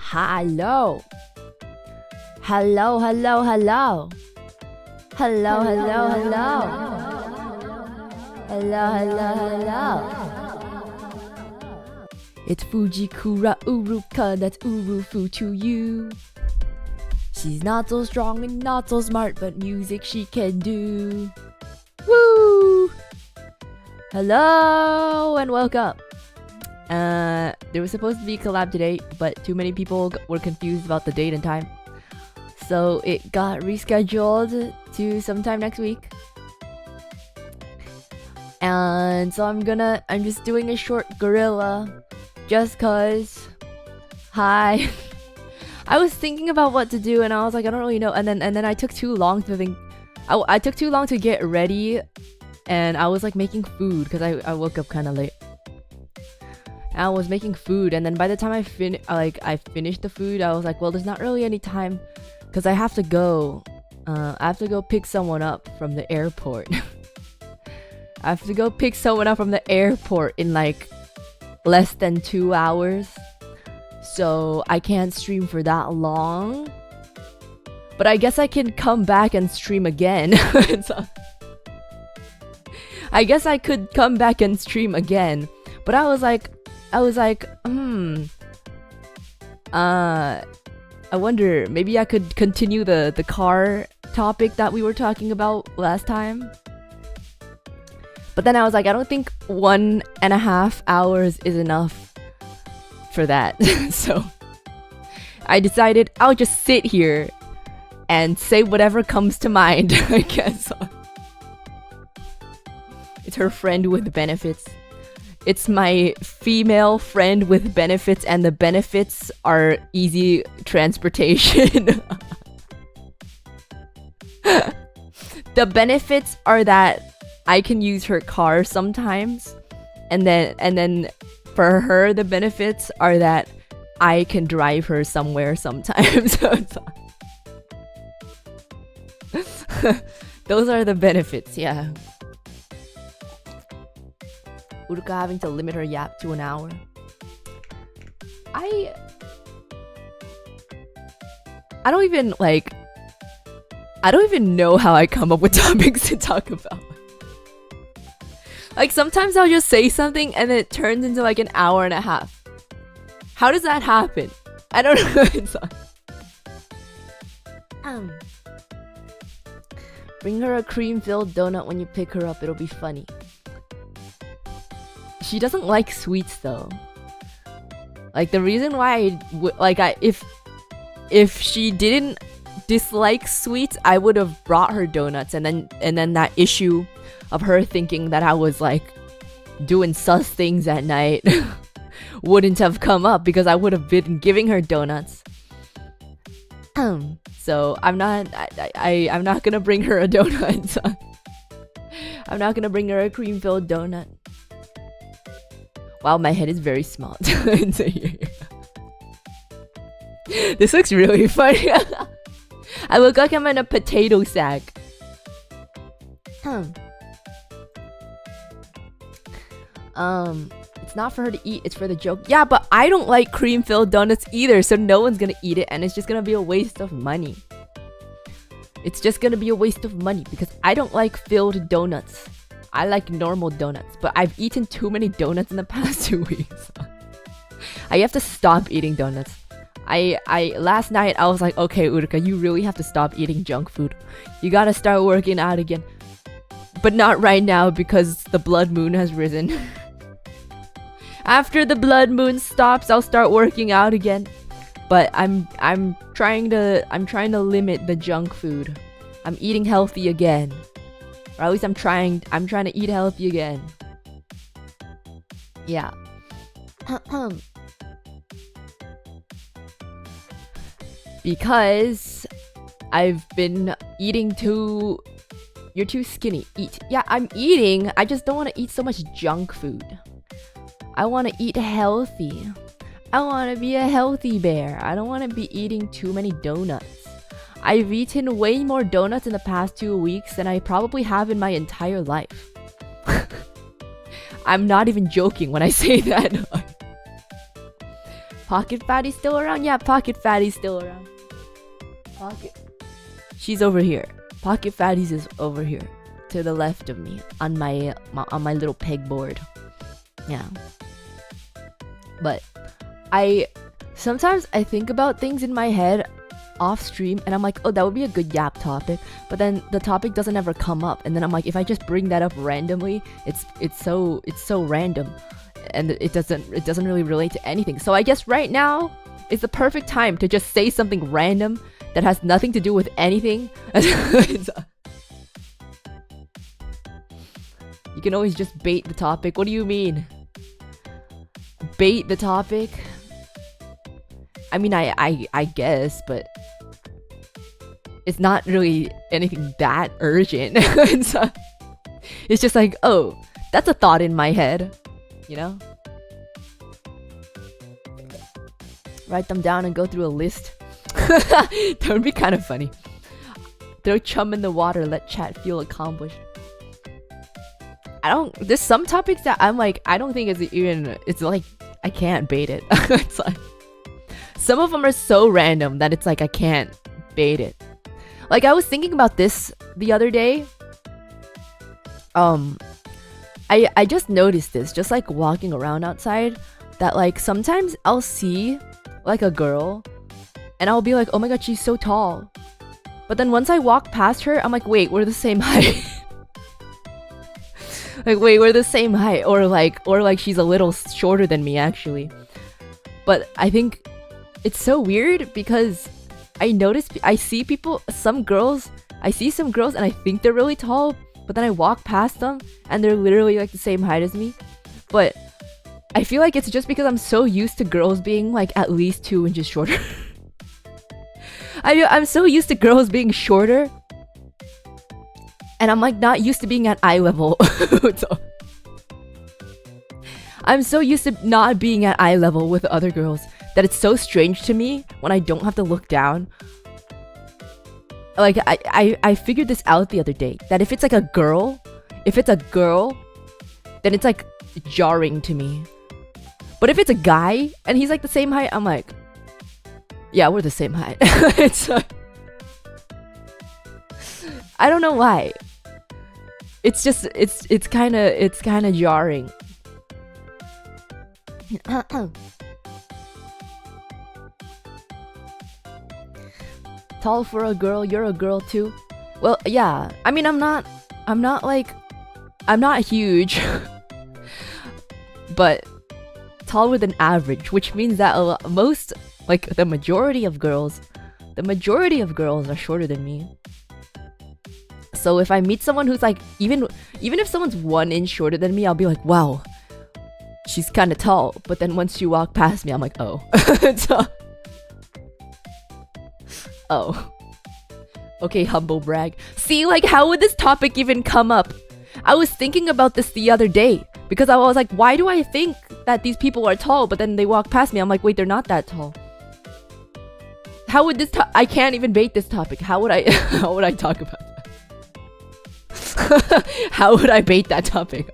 Hello. Hello, hello, hello. Hello, hello, hello. Hello, hello, hello. It's Fujikura Uruka, that's Urufu to you. She's not so strong and not so smart, but music she can do. Woo! Hello and welcome. There was supposed to be a collab today, but too many people were confused about the date and time. So it got rescheduled to sometime next week. And so I'm just doing a short Guerrilla just cause. Hi. I was thinking about what to do and I was like, I don't really know. And then I took too long to think. I took too long to get ready, and I was like making food because I woke up kind of late. I was making food, and then by the time I finished the food, I was like, well, there's not really any time because I have to go. I have to go pick someone up from the airport. I have to go pick someone up from the airport in like less than 2 hours. So I can't stream for that long. But I guess I can come back and stream again. So, I guess I could come back and stream again. But I was like, I wonder, maybe I could continue the car topic that we were talking about last time. But then I was like, I don't think 1.5 hours is enough for that. So I decided I'll just sit here and say whatever comes to mind. I guess it's her friend with benefits. It's my female friend with benefits, and the benefits are easy transportation. The benefits are that I can use her car sometimes, and then for her the benefits are that I can drive her somewhere sometimes. Those are the benefits, yeah. Uruka having to limit her yap to an hour. I don't even know how I come up with topics to talk about. Like sometimes I'll just say something and then it turns into like an hour and a half. How does that happen? I don't know. Bring her a cream-filled donut when you pick her up. It'll be funny. She doesn't like sweets though. Like the reason why if she didn't dislike sweets, I would have brought her donuts, and then that issue of her thinking that I was like doing sus things at night wouldn't have come up because I would have been giving her donuts. So I'm not gonna bring her a donut. I'm not gonna bring her a cream-filled donut. Wow, my head is very small. This looks really funny. I look like I'm in a potato sack. It's not for her to eat, it's for the joke. Yeah, but I don't like cream-filled donuts either, so no one's gonna eat it, and it's just gonna be a waste of money. It's just gonna be a waste of money because I don't like filled donuts. I like normal donuts, but I've eaten too many donuts in the past 2 weeks. I have to stop eating donuts. Last night I was like, okay, Uruka, you really have to stop eating junk food. You gotta start working out again. But not right now because the blood moon has risen. After the blood moon stops, I'll start working out again. But I'm trying to limit the junk food. I'm eating healthy again. Or at least I'm trying to eat healthy again. Yeah. Because I've been eating too... You're too skinny. Eat. Yeah, I'm eating. I just don't want to eat so much junk food. I want to eat healthy. I want to be a healthy bear. I don't want to be eating too many donuts. I've eaten way more donuts in the past 2 weeks than I probably have in my entire life. I'm not even joking when I say that. Pocket Fatty's still around? Yeah, Pocket Fatty's still around. She's over here. Pocket Fatty's is over here, to the left of me, on my little pegboard. Yeah. But sometimes I think about things in my head off stream, and I'm like, oh, that would be a good yap topic, but then the topic doesn't ever come up, and then I'm like, if I just bring that up randomly, it's so random, and it doesn't really relate to anything. So I guess right now is the perfect time to just say something random that has nothing to do with anything. You can always just bait the topic. What do you mean? Bait the topic? I mean, I guess, but it's not really anything that urgent. So it's just like, oh, that's a thought in my head, you know? Write them down and go through a list. That would be kind of funny. Throw chum in the water, let chat feel accomplished. There's some topics that I'm like, I don't think it's like, I can't bait it. It's like, some of them are so random that it's like, I can't bait it. Like, I was thinking about this the other day. I just noticed this, just like walking around outside, that like sometimes I'll see like a girl and I'll be like, oh my god, she's so tall. But then once I walk past her, I'm like, wait, we're the same height. Like, wait, we're the same height. Or like she's a little shorter than me, actually. But I think it's so weird because I see some girls and I think they're really tall, but then I walk past them and they're literally like the same height as me. But I feel like it's just because I'm so used to girls being like at least 2 inches shorter. I'm so used to girls being shorter, and I'm like not used to being at eye level. So, I'm so used to not being at eye level with other girls that it's so strange to me when I don't have to look down. Like, I figured this out the other day, that if it's a girl, then it's like jarring to me. But if it's a guy and he's like the same height, I'm like, yeah, we're the same height. It's I don't know why. It's just it's kind of jarring. Tall for a girl, you're a girl too. Well, yeah. I mean, I'm not huge. But taller than average, which means that the majority of girls are shorter than me. So if I meet someone who's like, even if someone's 1 inch shorter than me, I'll be like, wow, she's kind of tall. But then once you walk past me, I'm like, oh. So, oh. Okay, humble brag. See, like, how would this topic even come up? I was thinking about this the other day because I was like, why do I think that these people are tall, but then they walk past me? I'm like, wait, they're not that tall. How would this I can't even bait this topic. How would I talk about that? How would I bait that topic?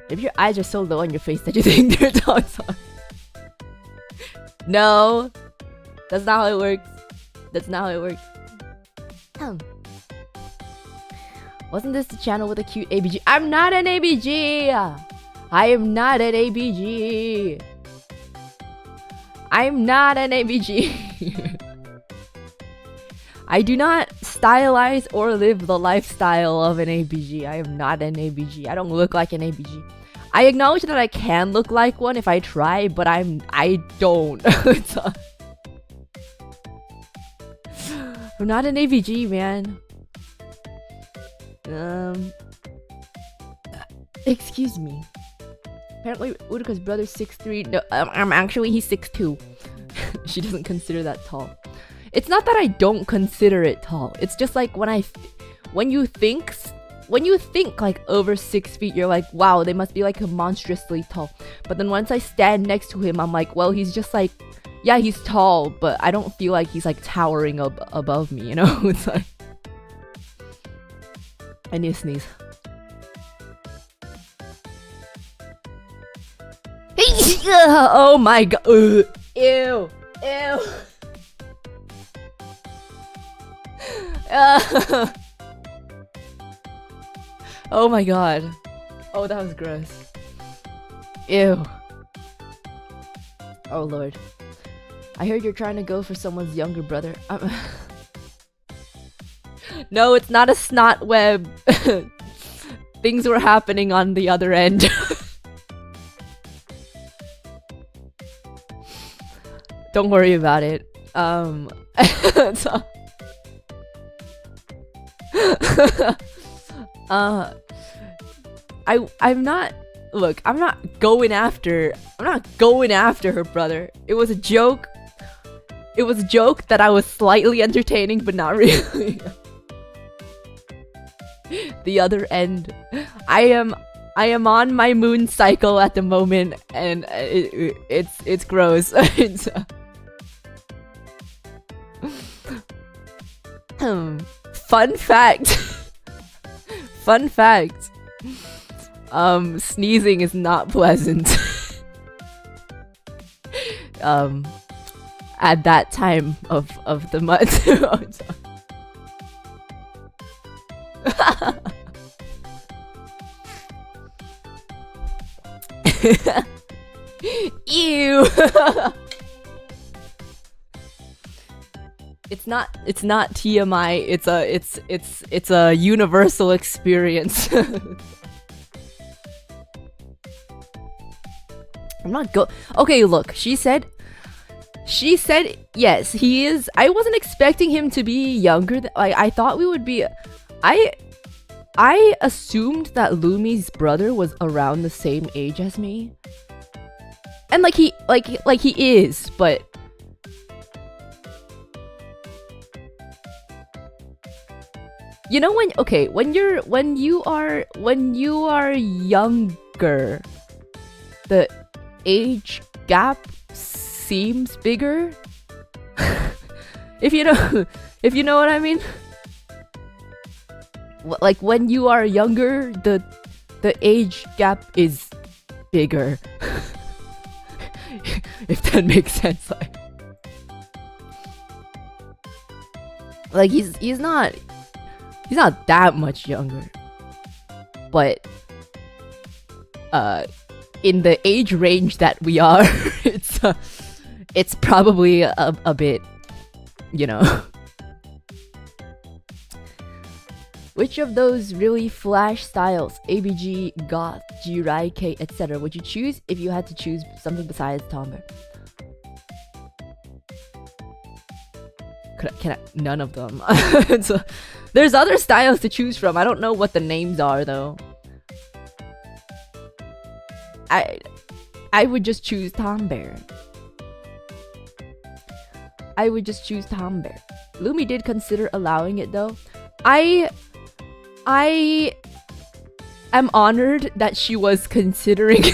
If your eyes are so low on your face that you think they're tall. No, that's not how it works. That's not how it works. Wasn't this the channel with a cute ABG? I'm not an ABG! I am not an ABG! I'm not an ABG! I do not stylize or live the lifestyle of an ABG. I am not an ABG. I don't look like an ABG. I acknowledge that I can look like one if I try, but I don't. I'm not an ABG, man. Excuse me. Apparently, Uruka's brother's 6'3". No, actually, he's 6'2". She doesn't consider that tall. It's not that I don't consider it tall. It's just like when you think like over 6 feet, you're like, wow, they must be like monstrously tall. But then once I stand next to him, I'm like, well, he's just like, yeah, he's tall, but I don't feel like he's like towering above me, you know? It's like, I need to sneeze. Oh my god. Ew. Ew. Oh my god. Oh, that was gross. Ew. Oh lord. I heard you're trying to go for someone's younger brother. No, it's not a snot web. Things were happening on the other end. Don't worry about it. So I'm not going after her brother. It was a joke. It was a joke that I was slightly entertaining, but not really. The other end. I am on my moon cycle at the moment, and it's gross. It's, fun fact. Fun fact. Sneezing is not pleasant. At that time of the month. Ew. It's not TMI. It's a universal experience. I'm not Okay, look. She said yes, he is. I wasn't expecting him to be younger. I thought we would be. I assumed that Lumi's brother was around the same age as me. And he is, but you know when you are younger, the age gap seems bigger. if you know what I mean. Like when you are younger, the age gap is bigger. If that makes sense. Like he's not that much younger, but in the age range that we are, it's probably a bit, you know. Which of those really flash styles, ABG, Goth, Jirai, K, etc., would you choose if you had to choose something besides Tomber? Can I? None of them. So, there's other styles to choose from. I don't know what the names are though. I would just choose Tomber. I would just choose Tomber. Lumi did consider allowing it though. I am honored that she was considering.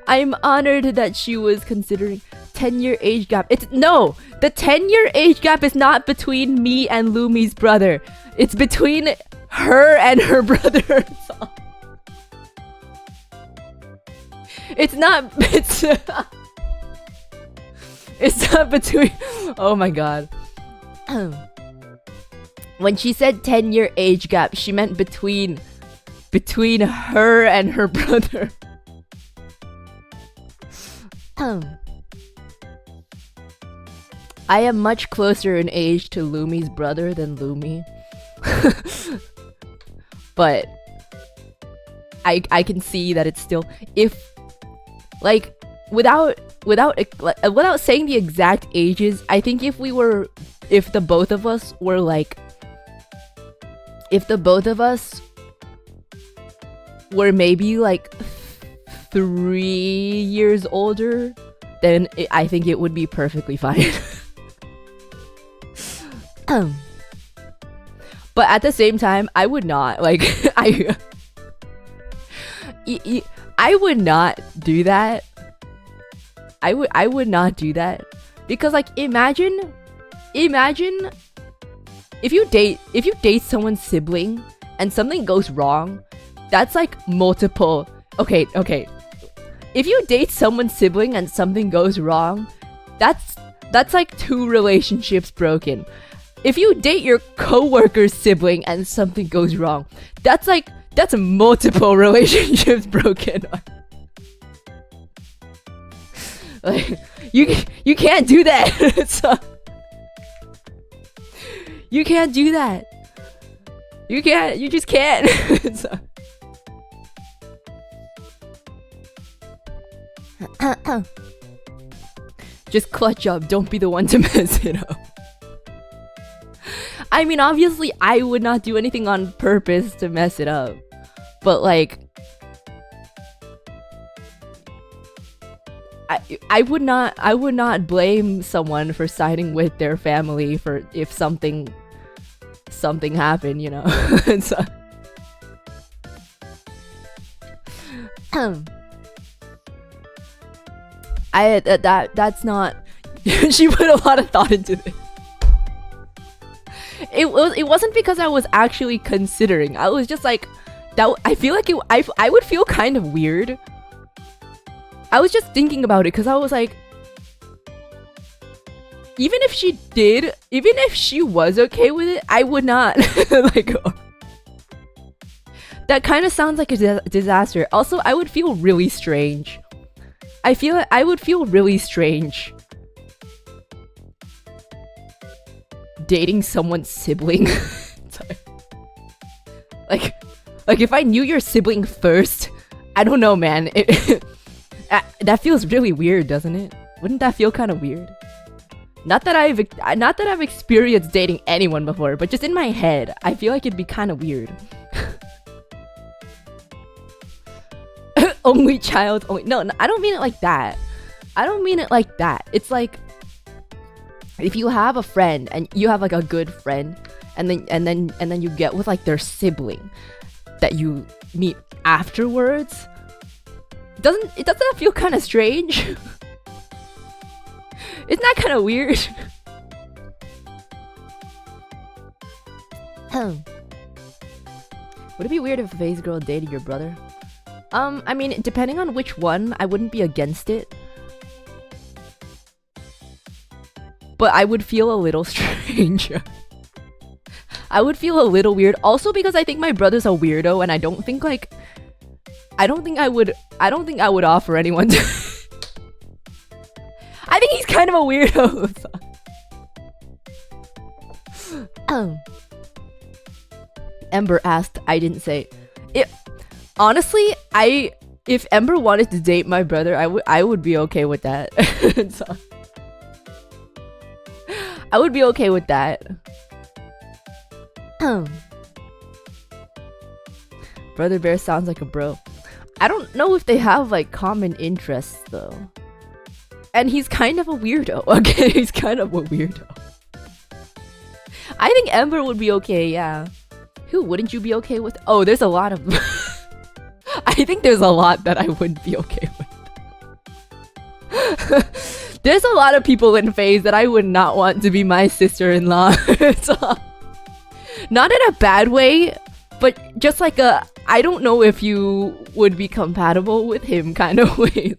I'm honored that she was considering 10-year age gap. The 10-year age gap is not between me and Lumi's brother. It's between her and her brother. It's not between. Oh my god. When she said 10-year age gap, she meant between her and her brother. I am much closer in age to Lumi's brother than Lumi. But I can see that it's still, if like without saying the exact ages, I think if the both of us were maybe like 3 years older, then I think it would be perfectly fine. But at the same time, I would not I would not do that. I would not do that because imagine if you date someone's sibling and something goes wrong, that's like multiple. Okay, if you date someone's sibling and something goes wrong, that's like 2 relationships broken. If you date your coworker's sibling and something goes wrong, that's multiple relationships broken. Like, you can't do that. So, you can't do that. You just can't. So. Just clutch up, don't be the one to mess it up. I mean, obviously, I would not do anything on purpose to mess it up. But, like, I would not blame someone for siding with their family for if something happened, you know. So, that's not. She put a lot of thought into this. It wasn't because I was actually considering. I was just like, that. I feel like I would feel kind of weird. I was just thinking about it because I was like, even if she was okay with it, I would not. Like, that kind of sounds like a disaster. Also, I would feel really strange. I feel like I would feel really strange dating someone's sibling. like if I knew your sibling first, I don't know, man. That feels really weird, doesn't it? Wouldn't that feel kind of weird? Not that I've experienced dating anyone before, but just in my head, I feel like it'd be kind of weird. Only child, only no, I don't mean it like that. It's like, if you have a friend and you have like a good friend, and then you get with like their sibling that you meet afterwards, doesn't that feel kind of strange? Isn't that kind of weird? Would it be weird if a Faze girl dated your brother? I mean, depending on which one, I wouldn't be against it. But I would feel a little strange. I would feel a little weird. Also because I think my brother's a weirdo, and I don't think I would offer anyone to I think he's kind of a weirdo. Ember asked, I didn't say. Honestly, if Ember wanted to date my brother, I would be okay with that. So, I would be okay with that. Brother Bear sounds like a bro. I don't know if they have like common interests though. And he's kind of a weirdo. Okay, he's kind of a weirdo. I think Ember would be okay, yeah. Who wouldn't you be okay with? Oh, there's a lot of I think there's a lot that I wouldn't be okay with. There's a lot of people in Faze that I would not want to be my sister-in-law. Not in a bad way, but just like a I don't know if you would be compatible with him kind of way.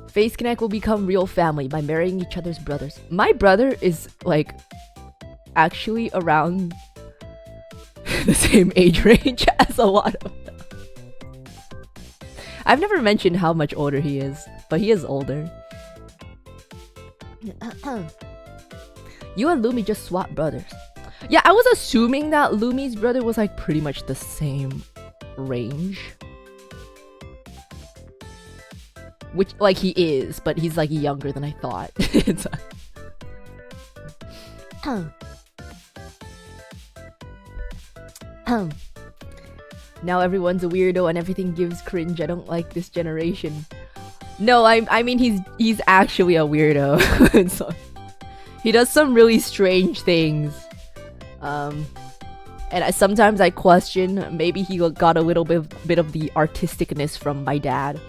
Faze Connect will become real family by marrying each other's brothers. My brother is like actually around the same age range as a lot of them. I've never mentioned how much older he is, but he is older. You and Lumi just swapped brothers. Yeah, I was assuming that Lumi's brother was like pretty much the same range. Which, like, he is, but he's like younger than I thought. Now everyone's a weirdo and everything gives cringe. I don't like this generation. No, I mean he's actually a weirdo. So, he does some really strange things. And sometimes I question maybe he got a little bit of the artisticness from my dad.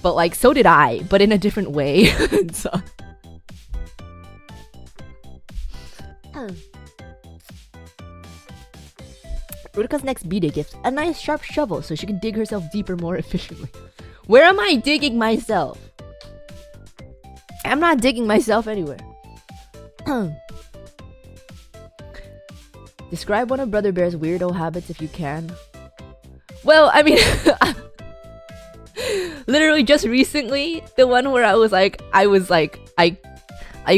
But like, so did I, but in a different way. So, Uruka's next B-Day gift, a nice sharp shovel so she can dig herself deeper more efficiently. Where am I digging myself? I'm not digging myself anywhere. Describe one of Brother Bear's weirdo habits if you can. Well, I mean, literally just recently, the one where I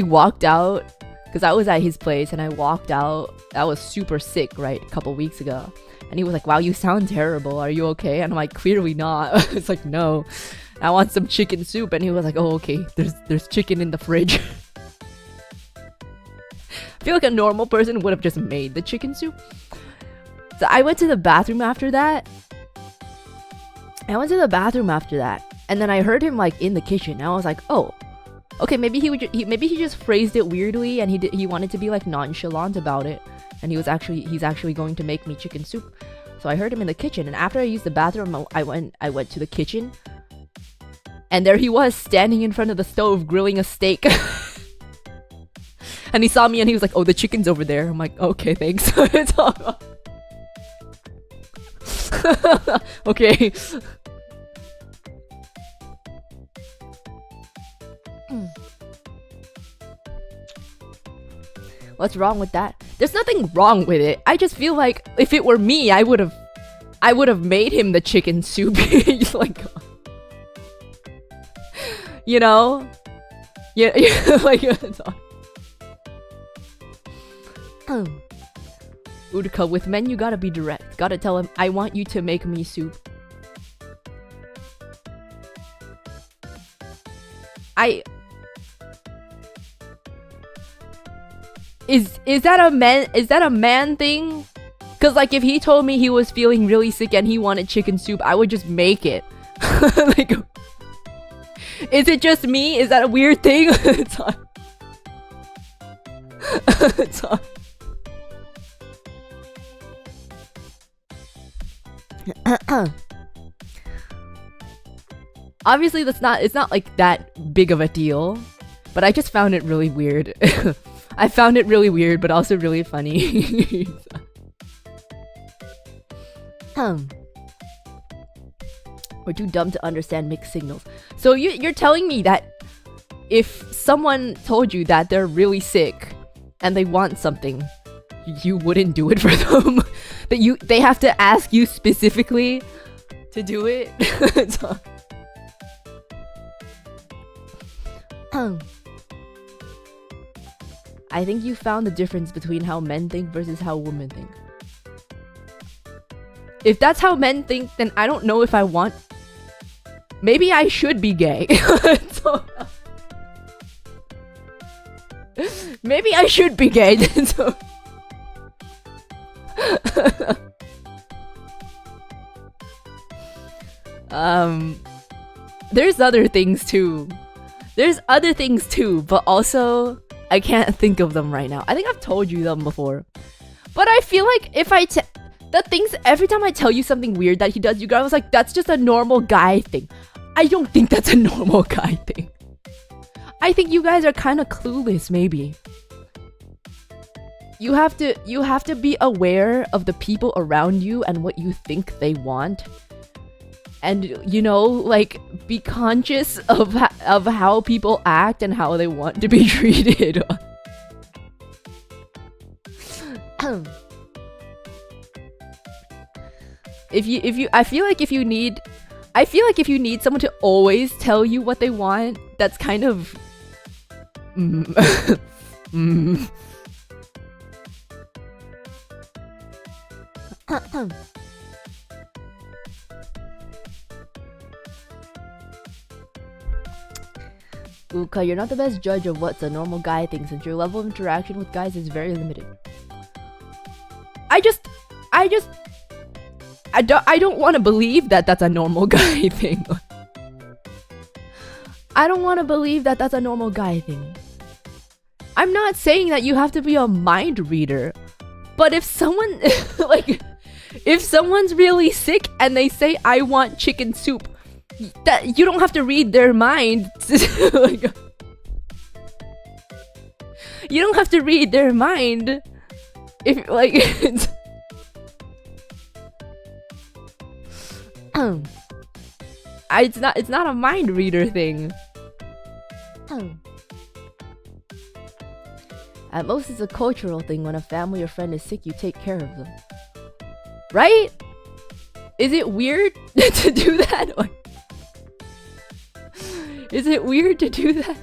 walked out because I was at his place and I walked out. I was super sick, right, a couple weeks ago. And he was like, wow, you sound terrible. Are you okay? And I'm like, clearly not. It's like, no, I want some chicken soup. And he was like, oh, okay, there's chicken in the fridge. I feel like a normal person would have just made the chicken soup. So I went to the bathroom after that. And then I heard him like in the kitchen. And I was like, oh, okay, maybe he just phrased it weirdly and he wanted to be like nonchalant about it. And he's actually going to make me chicken soup. So I heard him in the kitchen, and after I used the bathroom, I went to the kitchen, and there he was standing in front of the stove grilling a steak. And he saw me and he was like, "Oh, the chicken's over there." I'm like, "Okay, thanks." Okay. What's wrong with that? There's nothing wrong with it. I just feel like if it were me, I would have made him the chicken soup. Like, you know? Yeah, like Uruka, with men you gotta be direct. Gotta tell him, I want you to make me soup. Is that a man thing? Cause like if he told me he was feeling really sick and he wanted chicken soup, I would just make it. Like, is it just me? Is that a weird thing? It's on. It's on. Obviously it's not like that big of a deal, but I just found it really weird. I found it really weird, but also really funny. We're too dumb to understand mixed signals. So you're telling me that if someone told you that they're really sick and they want something, you wouldn't do it for them? That they have to ask you specifically to do it? I think you found the difference between how men think versus how women think. If that's how men think, then I don't know if I want... Maybe I should be gay. So... Maybe I should be gay. So... There's other things too. But also... I can't think of them right now. I think I've told you them before. But I feel like if every time I tell you something weird that he does, you guys like, that's just a normal guy thing. I don't think that's a normal guy thing. I think you guys are kind of clueless, maybe. You have to be aware of the people around you and what you think they want. And, you know, like, be conscious of how people act and how they want to be treated. I feel like if you need someone to always tell you what they want, that's kind of... Uka, you're not the best judge of what's a normal guy thing since your level of interaction with guys is very limited. I don't want to believe that that's a normal guy thing. I don't want to believe that that's a normal guy thing. I'm not saying that you have to be a mind reader, but if someone if someone's really sick and they say I want chicken soup, that you don't have to read their mind. Like, You don't have to read their mind. If like it's it's not a mind reader thing. At most, it's a cultural thing. When a family or friend is sick, you take care of them. Right? Is it weird to do that? Or is it weird to do that?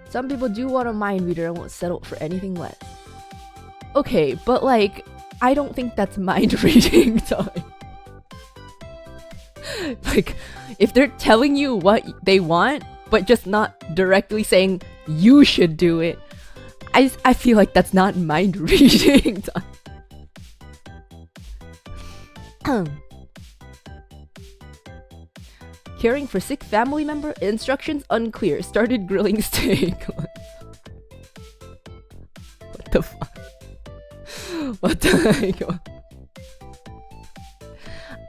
Some people do want a mind reader and won't settle for anything less. Okay, but like, I don't think that's mind reading time. Like, if they're telling you what they want, but just not directly saying you should do it, I feel like that's not mind reading time. Caring for sick family member? Instructions unclear. Started grilling steak. What the fuck? What the heck?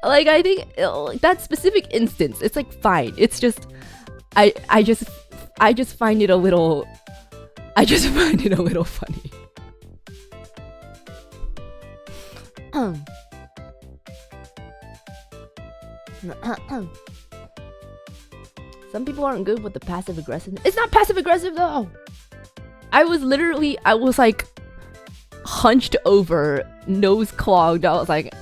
Like, I think that specific instance, it's like fine. It's just I just find it a little funny. Some people aren't good with the passive aggressive. It's not passive aggressive though. I was like hunched over, nose clogged. I was like,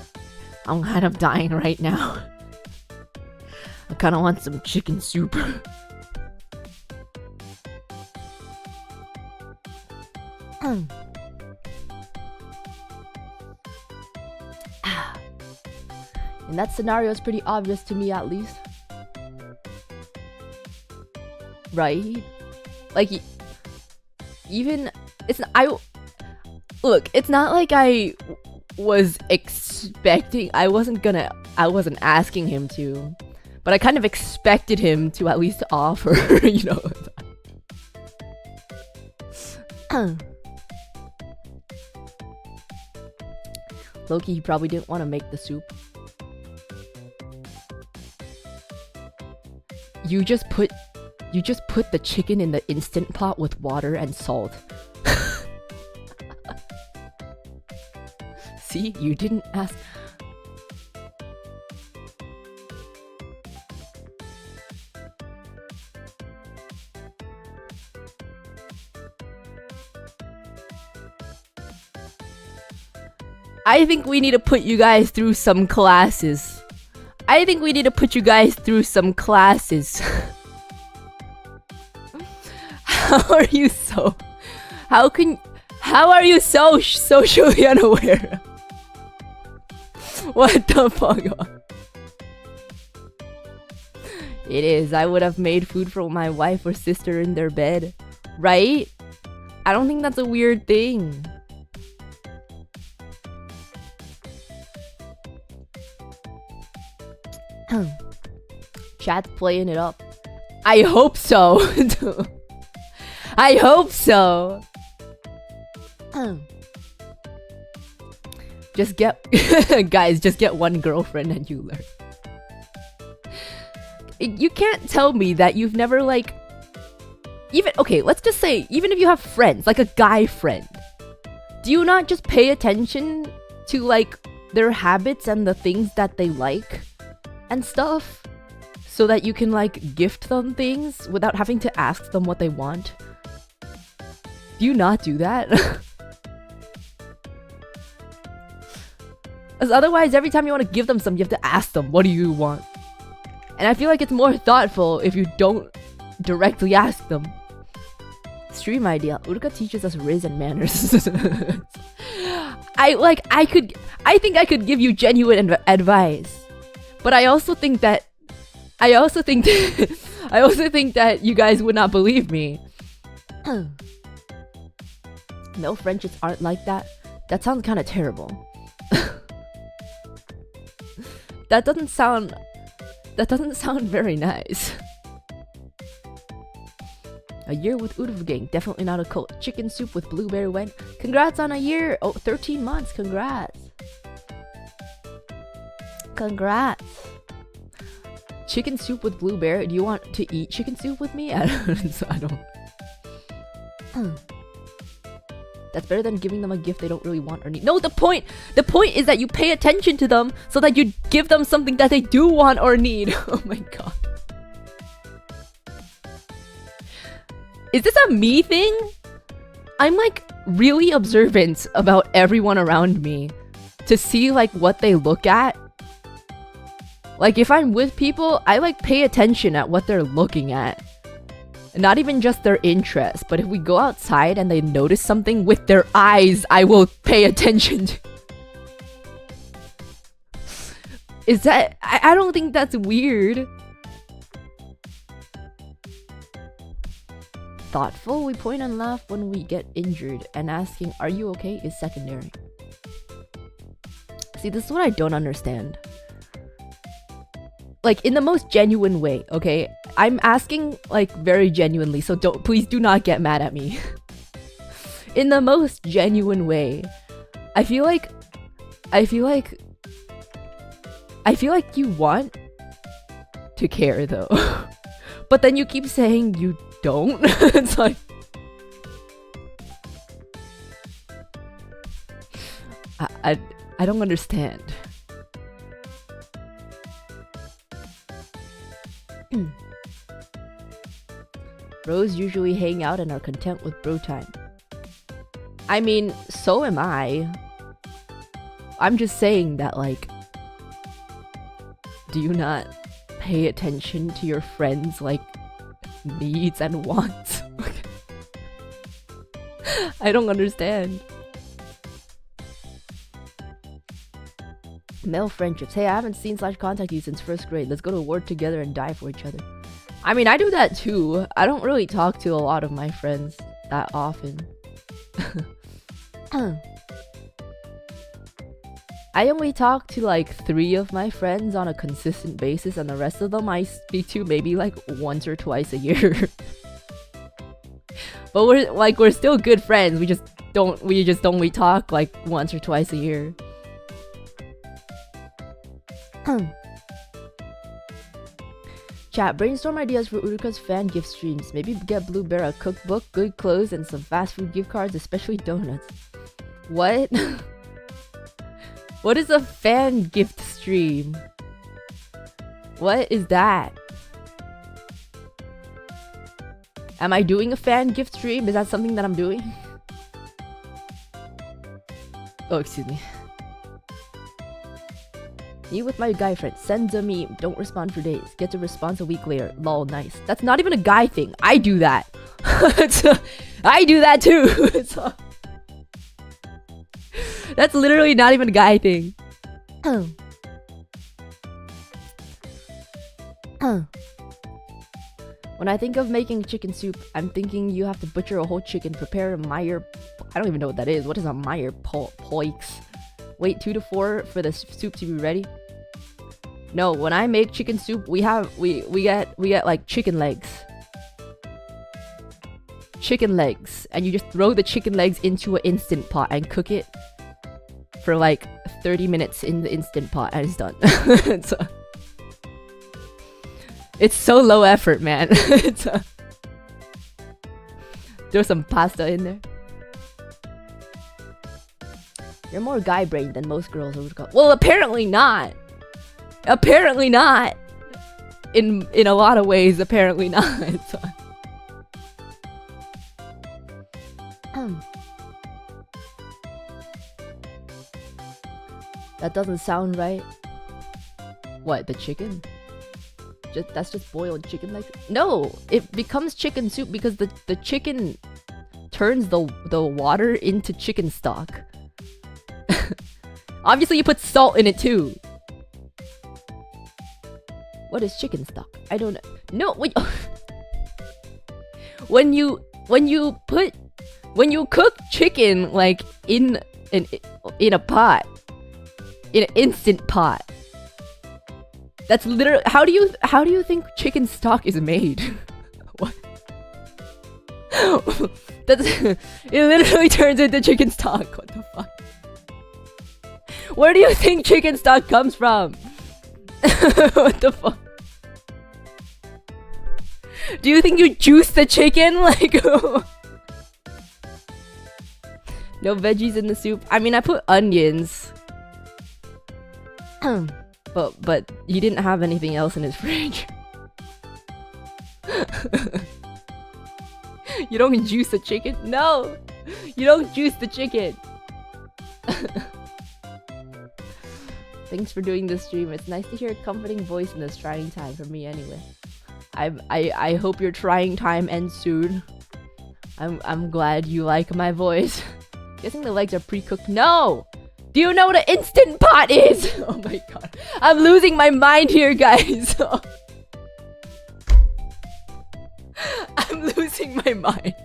I'm kind of dying right now. I kind of want some chicken soup. And that scenario is pretty obvious to me, at least. Right? Like, even it's look, it's not like I was expecting. I wasn't asking him to, but I kind of expected him to at least offer, you know. Lowkey, he probably didn't want to make the soup. You just put the chicken in the instant pot with water and salt. See, you didn't ask. I think we need to put you guys through some classes. How are you so socially unaware? What the fuck? It is. I would have made food for my wife or sister in their bed. Right? I don't think that's a weird thing. Chat's playing it up. I hope so. I hope so. Just get guys, just get one girlfriend and you learn. You can't tell me that you've never like let's just say even if you have friends, like a guy friend, do you not just pay attention to like their habits and the things that they like and stuff so that you can like gift them things without having to ask them what they want? Do you not do that? Because otherwise, every time you want to give them something, you have to ask them, what do you want? And I feel like it's more thoughtful if you don't directly ask them. Stream idea. Uruka teaches us riz and manners. I think I could give you genuine advice. But I also think that you guys would not believe me. No friendships aren't like that. That sounds kind of terrible. That doesn't sound very nice. A year with Udav gang, definitely not a cult. Chicken soup with blueberry wine. Congrats on a year. Oh, 13 months. Congrats. Congrats. Chicken soup with blue bear. Do you want to eat chicken soup with me? I don't. That's better than giving them a gift they don't really want or need. No, the point is that you pay attention to them so that you give them something that they do want or need. Oh my god. Is this a me thing? I'm like really observant about everyone around me to see like what they look at. Like if I'm with people, I like pay attention at what they're looking at. Not even just their interest, but if we go outside and they notice something with their eyes, I will pay attention to. Is that... I don't think that's weird. Thoughtful, we point and laugh when we get injured, and asking, are you okay, is secondary. See, this is what I don't understand. Like, in the most genuine way, okay? I'm asking, like, very genuinely, so please do not get mad at me. In the most genuine way, I feel like you want to care, though. But then you keep saying you don't. It's like... I don't understand. Bros usually hang out and are content with bro time. I mean, so am I. I'm just saying that, like, do you not pay attention to your friends' like needs and wants? I don't understand. Male friendships. Hey, I haven't seen / contact you since 1st grade. Let's go to war together and die for each other. I mean, I do that too. I don't really talk to a lot of my friends that often. I only talk to like 3 of my friends on a consistent basis, and the rest of them I speak to maybe like once or twice a year. But we're still good friends. We just only talk like once or twice a year. Chat, brainstorm ideas for Uruka's fan gift streams. Maybe get Blue Bear a cookbook, good clothes, and some fast food gift cards, especially donuts. What? What is a fan gift stream? What is that? Am I doing a fan gift stream? Is that something that I'm doing? Oh, excuse me. You with my guy friend. Sends a meme. Don't respond for days. Gets a response a week later. Lol, nice. That's not even a guy thing. I do that. I do that too. That's literally not even a guy thing. When I think of making chicken soup, I'm thinking you have to butcher a whole chicken, prepare a Meyer... I don't even know what that is. What is a Meyer poix? Wait 2 to 4 for the soup to be ready. No, when I make chicken soup, we get like chicken legs. Chicken legs, and you just throw the chicken legs into an instant pot and cook it for like 30 minutes in the instant pot, and it's done. It's so low effort, man. Throw some pasta in there. You're more guy brained than most girls. Well, apparently not. Apparently not. In a lot of ways, apparently not. That doesn't sound right. What, the chicken? That's just boiled chicken legs? No, it becomes chicken soup because the chicken turns the water into chicken stock. Obviously you put salt in it too. What is chicken stock? I don't know. No, wait. When you cook chicken like in a pot, in an instant pot, that's literally how do you think chicken stock is made? What? It literally turns into chicken stock. What the fuck? Where do you think chicken stock comes from? What the fuck? Do you think you juice the chicken? Like, no veggies in the soup. I mean, I put onions. But he didn't have anything else in his fridge. You don't juice the chicken? No! You don't juice the chicken! Thanks for doing this stream. It's nice to hear a comforting voice in this trying time for me anyway. I hope your trying time ends soon. I'm glad you like my voice. Guessing the legs are pre-cooked. No! Do you know what an instant pot is? Oh my god. I'm losing my mind here, guys. I'm losing my mind.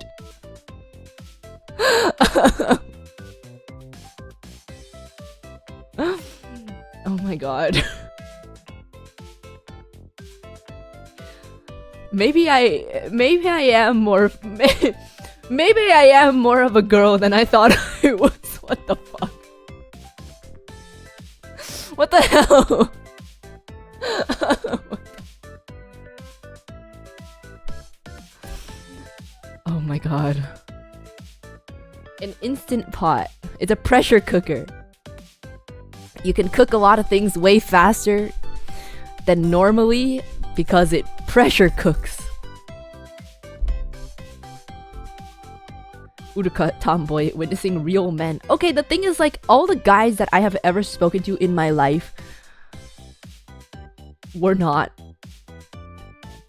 Oh my god. Maybe I am more maybe I am more of a girl than I thought I was. What the fuck? What the hell? Oh my god. An instant pot. It's a pressure cooker. You can cook a lot of things way faster than normally because it pressure cooks. Uruka tomboy witnessing real men. Okay, the thing is, like, all the guys that I have ever spoken to in my life were not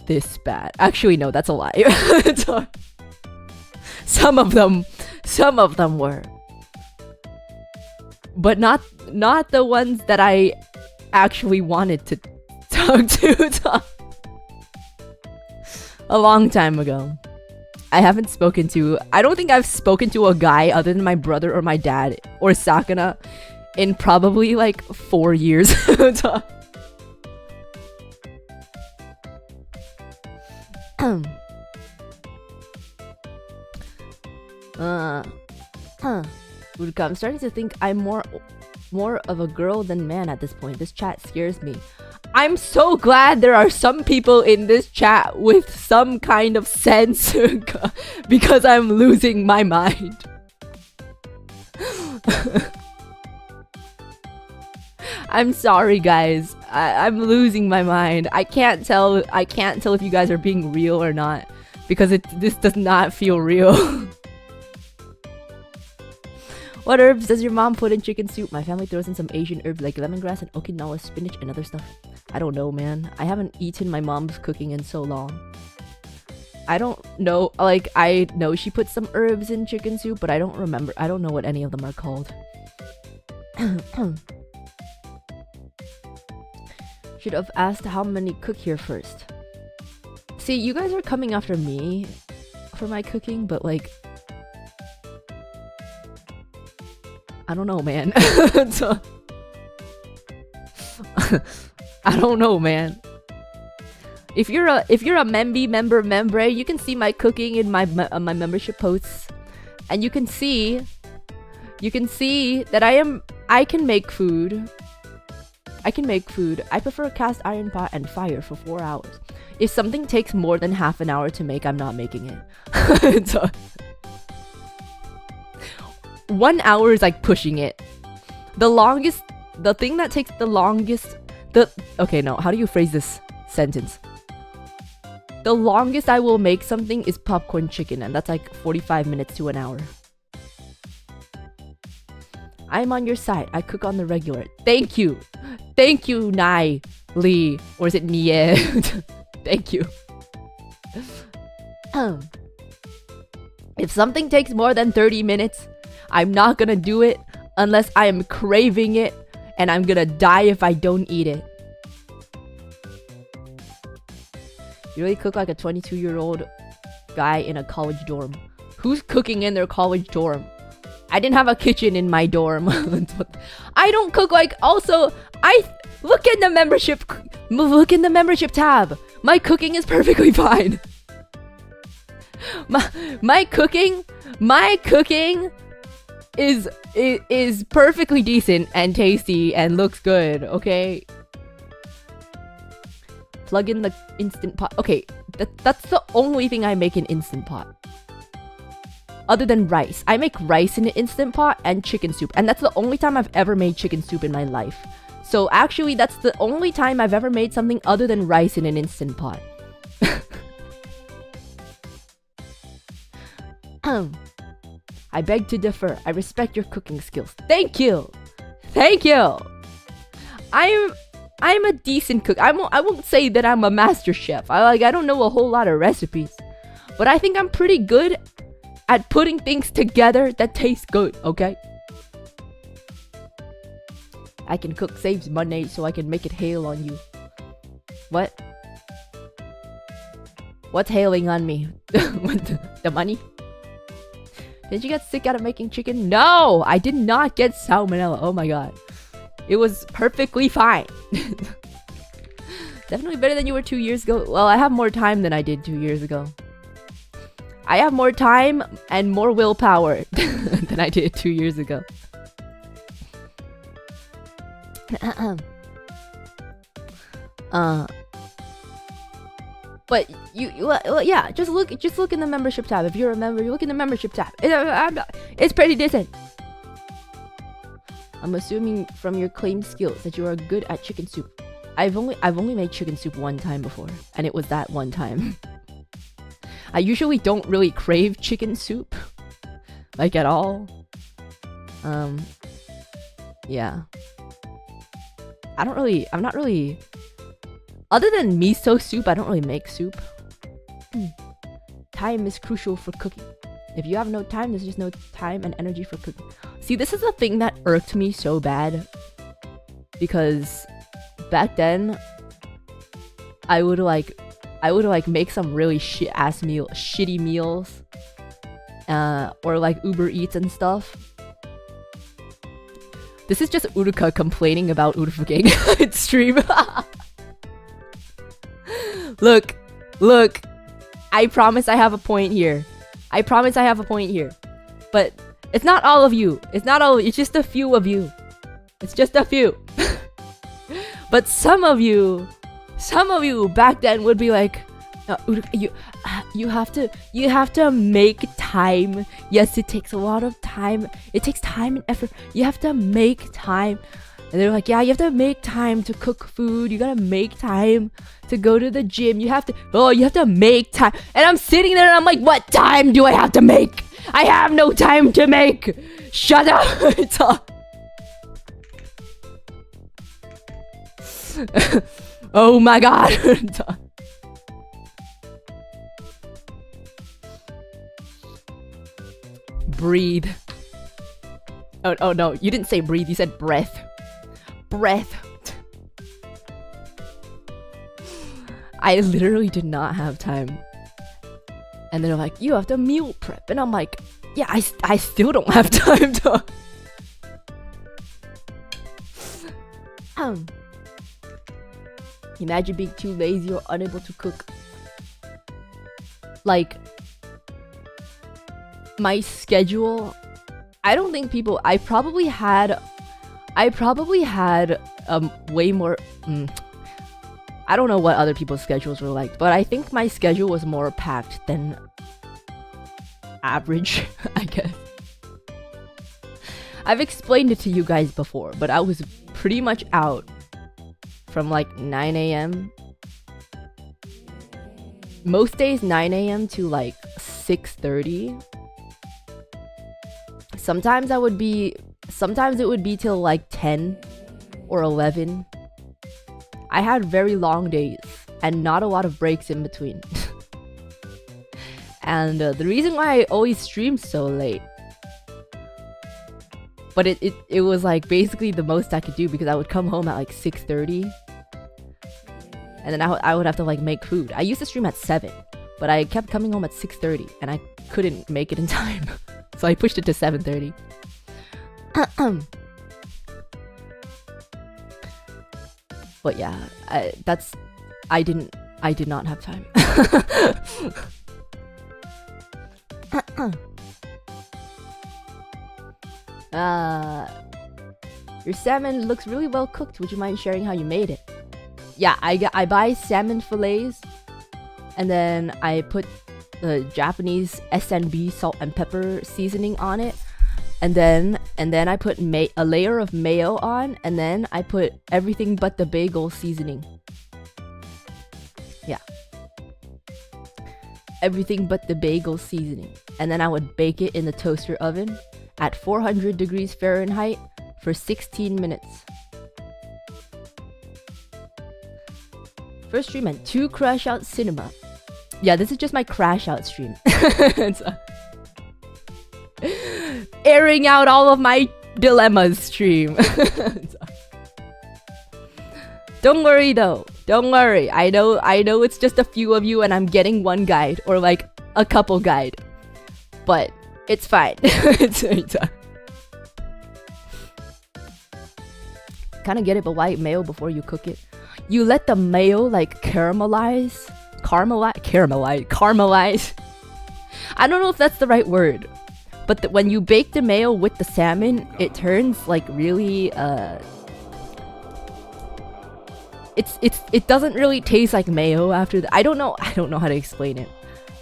this bad. Actually, no, that's a lie. Some of them were. But not the ones that I actually wanted to talk to. A long time ago. I don't think I've spoken to a guy other than my brother or my dad or Sakana in probably like 4 years. Uruka, I'm starting to think I'm more of a girl than man at this point. This chat scares me. I'm so glad there are some people in this chat with some kind of sense because I'm losing my mind. I'm sorry, guys. I'm losing my mind. I can't tell if you guys are being real or not because this does not feel real. What herbs does your mom put in chicken soup? My family throws in some Asian herbs like lemongrass and Okinawa spinach and other stuff. I don't know, man. I haven't eaten my mom's cooking in so long. I don't know. Like, I know she put some herbs in chicken soup, but I don't remember. I don't know what any of them are called. Should have asked how many cook here first. See, you guys are coming after me for my cooking, but like, I don't know, man. I don't know, man. If you're a member, you can see my cooking in my membership posts, and you can see that I can make food. I prefer a cast iron pot and fire for 4 hours. If something takes more than half an hour to make, I'm not making it. 1 hour is like pushing it. The thing that takes the longest, okay, no, how do you phrase this sentence? The longest I will make something is popcorn chicken, and that's like 45 minutes to an hour. I'm on your side. I cook on the regular. Thank you. Thank you, Nai Lee. Or is it Nie? Thank you. If something takes more than 30 minutes, I'm not gonna do it unless I am craving it, and I'm gonna die if I don't eat it. You really cook like a 22-year-old guy in a college dorm. Who's cooking in their college dorm? I didn't have a kitchen in my dorm. I don't cook like. Also, look in the membership tab. My cooking is perfectly fine. My cooking is perfectly decent and tasty and looks good, okay? plug in the Instant Pot. Okay, that's the only thing I make in Instant Pot. Other than rice. I make rice in an Instant Pot and chicken soup. And that's the only time I've ever made chicken soup in my life. So actually, that's the only time I've ever made something other than rice in an Instant Pot. I beg to differ. I respect your cooking skills. Thank you! Thank you! I'm a decent cook. I won't say that I'm a master chef. I don't know a whole lot of recipes. But I think I'm pretty good at putting things together that taste good, okay? I can cook saves money so I can make it hail on you. What? What's hailing on me? The money? Did you get sick out of making chicken? No! I did not get salmonella. Oh my god. It was perfectly fine. Definitely better than you were 2 years ago. Well, I have more time than I did 2 years ago. I have more time and more willpower than I did 2 years ago. But well, yeah, just look in the membership tab. If you're a member, you look in the membership tab. It's pretty decent. I'm assuming from your claimed skills that you are good at chicken soup. I've only made chicken soup one time before, and it was that one time. I usually don't really crave chicken soup, like at all. Yeah. I'm not really. Other than miso soup, I don't really make soup. Time is crucial for cooking. If you have no time, there's just no time and energy for cooking. See, this is the thing that irked me so bad. Because back then, I would make some really shitty meals. Or like Uber Eats and stuff. This is just Uruka complaining about Urfuking in stream. Look. I promise I have a point here. But it's not all of you. It's just a few of you. It's just a few. But some of you back then would be like, you have to make time. Yes, it takes a lot of time. It takes time and effort. You have to make time. And they're like, yeah, you have to make time to cook food. You gotta make time to go to the gym. You have to make time. And I'm sitting there and I'm like, what time do I have to make? I have no time to make. Shut up. Oh my god. Breathe. Oh no, you didn't say breathe, you said breath. I literally did not have time. And they're like, you have to meal prep. And I'm like, yeah, I still don't have time to... Imagine being too lazy or unable to cook. Like, my schedule, I don't think people... I probably had way more... I don't know what other people's schedules were like, but I think my schedule was more packed than average, I guess. I've explained it to you guys before, but I was pretty much out from like 9 a.m. Most days 9 a.m. to like 6:30. Sometimes it would be till like 10 or 11. I had very long days and not a lot of breaks in between. And the reason why I always streamed so late, but it was like basically the most I could do because I would come home at like 6:30 and then I would have to like make food. I used to stream at 7, but I kept coming home at 6:30 and I couldn't make it in time. So I pushed it to 7:30. But yeah, I did not have time. Your salmon looks really well cooked. Would you mind sharing how you made it? yeah, I buy salmon fillets, and then I put the Japanese SNB salt and pepper seasoning on it, and then I put a layer of mayo on, and then I put everything but the bagel seasoning. Yeah, everything but the bagel seasoning, and then I would bake it in the toaster oven at 400 degrees Fahrenheit for 16 minutes. First stream and 2 crash out cinema. Yeah, this is just my crash out stream. Airing out all of my dilemmas stream. Don't worry though. Don't worry. I know it's just a few of you and I'm getting one guide or like a couple guide. But it's fine. Kinda get it, but why mayo before you cook it? You let the mayo like caramelize. I don't know if that's the right word. But when you bake the mayo with the salmon, it turns like really it doesn't really taste like mayo after I don't know how to explain it.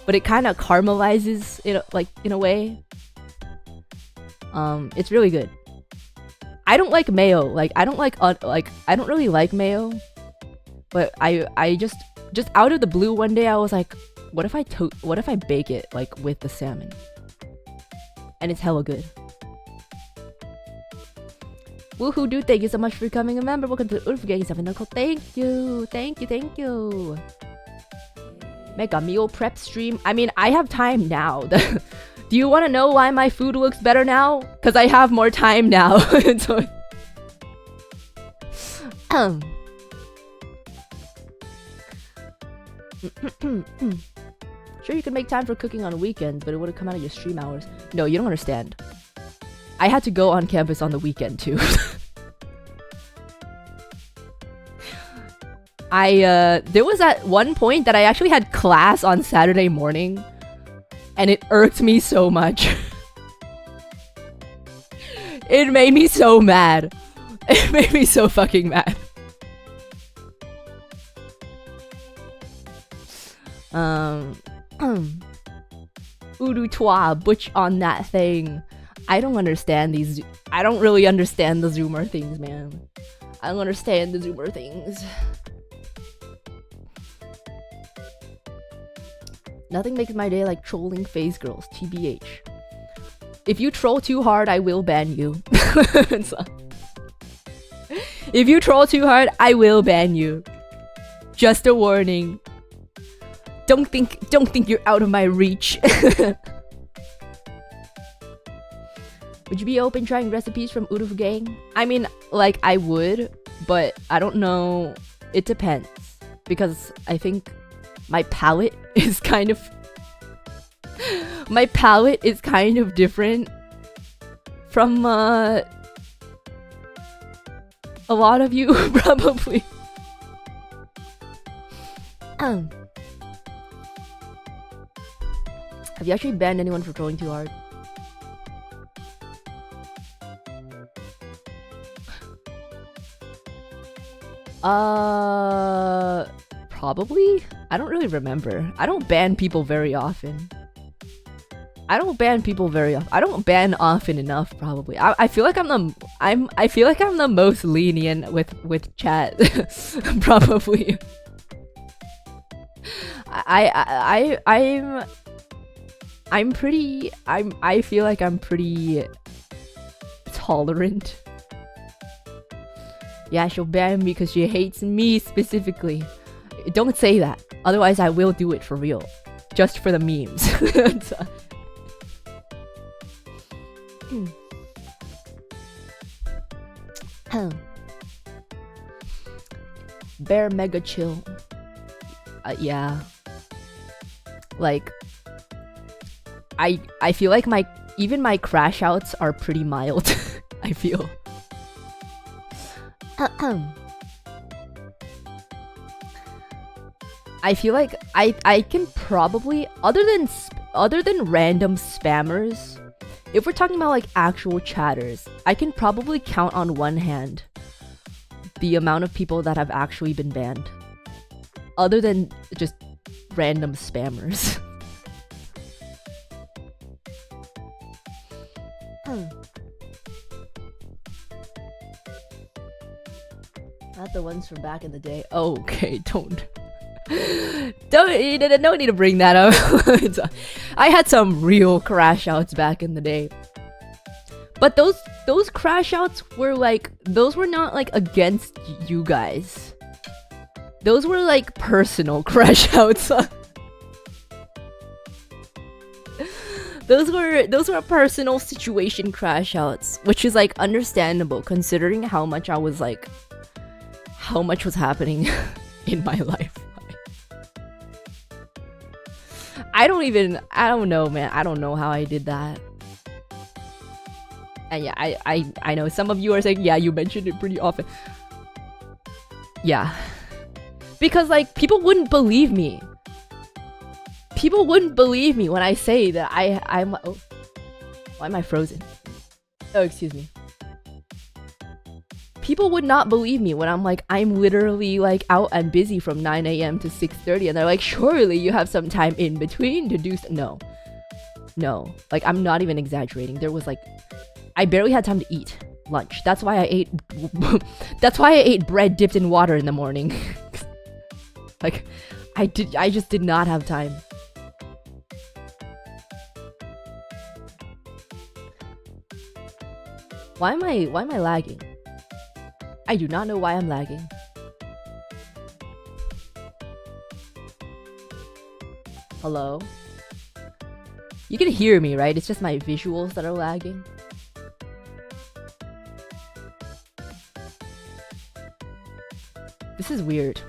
But it kind of caramelizes it like in a way. It's really good. I don't like mayo. Like I don't really like mayo. But I just out of the blue one day I was like, what if I bake it like with the salmon? And it's hella good. Woohoo dude, thank you so much for becoming a member. Welcome to the Urf Gang 7 Knuckle. Thank you. Mega meal prep stream. I mean, I have time now. Do you want to know why my food looks better now? Because I have more time now. So, sure, you can make time for cooking on weekends, but it would have come out of your stream hours. No, you don't understand. I had to go on campus on the weekend too. There was at one point that I actually had class on Saturday morning, and it irked me so much. It made me so mad. It made me so fucking mad. Udu toi, butch on that thing. I don't understand these. I don't really understand the Zoomer things, man. I don't understand the Zoomer things. Nothing makes my day like trolling Faze girls, TBH. If you troll too hard, I will ban you. If you troll too hard, I will ban you. Just a warning. Don't think you're out of my reach. Would you be open trying recipes from Uruf Gang? I mean, like, I would, but I don't know. It depends. Because I think my palate is kind of... my palate is kind of different from, a lot of you, probably. Have you actually banned anyone for trolling too hard? Probably? I don't really remember. I don't ban people very often. I don't ban often enough, probably. I feel like I'm the most lenient with chat. Probably. I feel like I'm pretty tolerant. Yeah, she'll ban me because she hates me specifically. Don't say that. Otherwise, I will do it for real. Just for the memes. Bear mega chill. Yeah. Like, I feel like even my crash outs are pretty mild. I feel. I feel like I can probably, other than random spammers, if we're talking about like actual chatters, I can probably count on one hand the amount of people that have actually been banned. Other than just random spammers. Not the ones from back in the day. Oh, okay, don't no need to bring that up. I had some real crash outs back in the day. But those crash outs were like, those were not like against you guys. Those were like personal crash outs. Those were personal situation crash outs, which is like understandable considering how much was happening in my life. I don't know, man. I don't know how I did that. And yeah, I know some of you are saying, yeah, you mentioned it pretty often. Yeah. Because like people wouldn't believe me. People wouldn't believe me when I say that I'm oh, why am I frozen? Oh, excuse me. People would not believe me when I'm like, I'm literally like out and busy from 9 a.m. to 6:30, and they're like, surely you have some time in between to do no. No. Like, I'm not even exaggerating. There was like, I barely had time to eat lunch. That's why I ate bread dipped in water in the morning. Like, I just did not have time. Why am I lagging? I do not know why I'm lagging. Hello? You can hear me, right? It's just my visuals that are lagging. This is weird.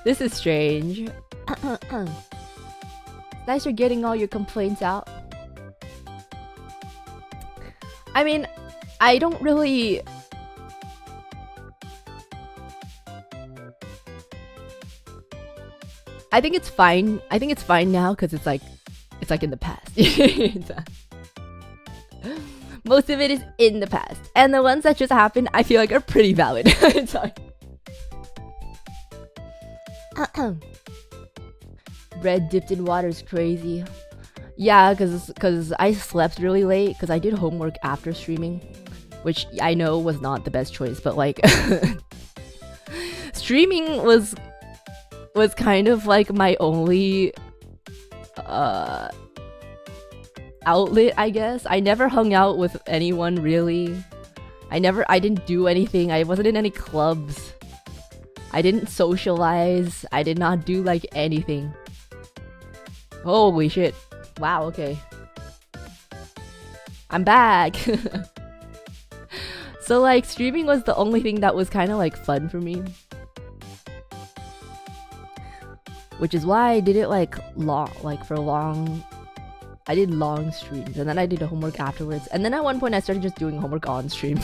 This is strange. Nice you're getting all your complaints out. I mean, I don't really... I think it's fine. I think it's fine now because it's like in the past. Most of it is in the past. And the ones that just happened, I feel like are pretty valid. Sorry. Bread dipped in water is crazy. Yeah, because I slept really late because I did homework after streaming, which I know was not the best choice, but like streaming was kind of like my only outlet, I guess. I never hung out with anyone really. I didn't do anything. I wasn't in any clubs. I didn't socialize. I did not do like anything. Holy shit. Wow, okay. I'm back. So like streaming was the only thing that was kind of like fun for me. Which is why I did it like long. I did long streams and then I did homework afterwards. And then at one point I started just doing homework on stream.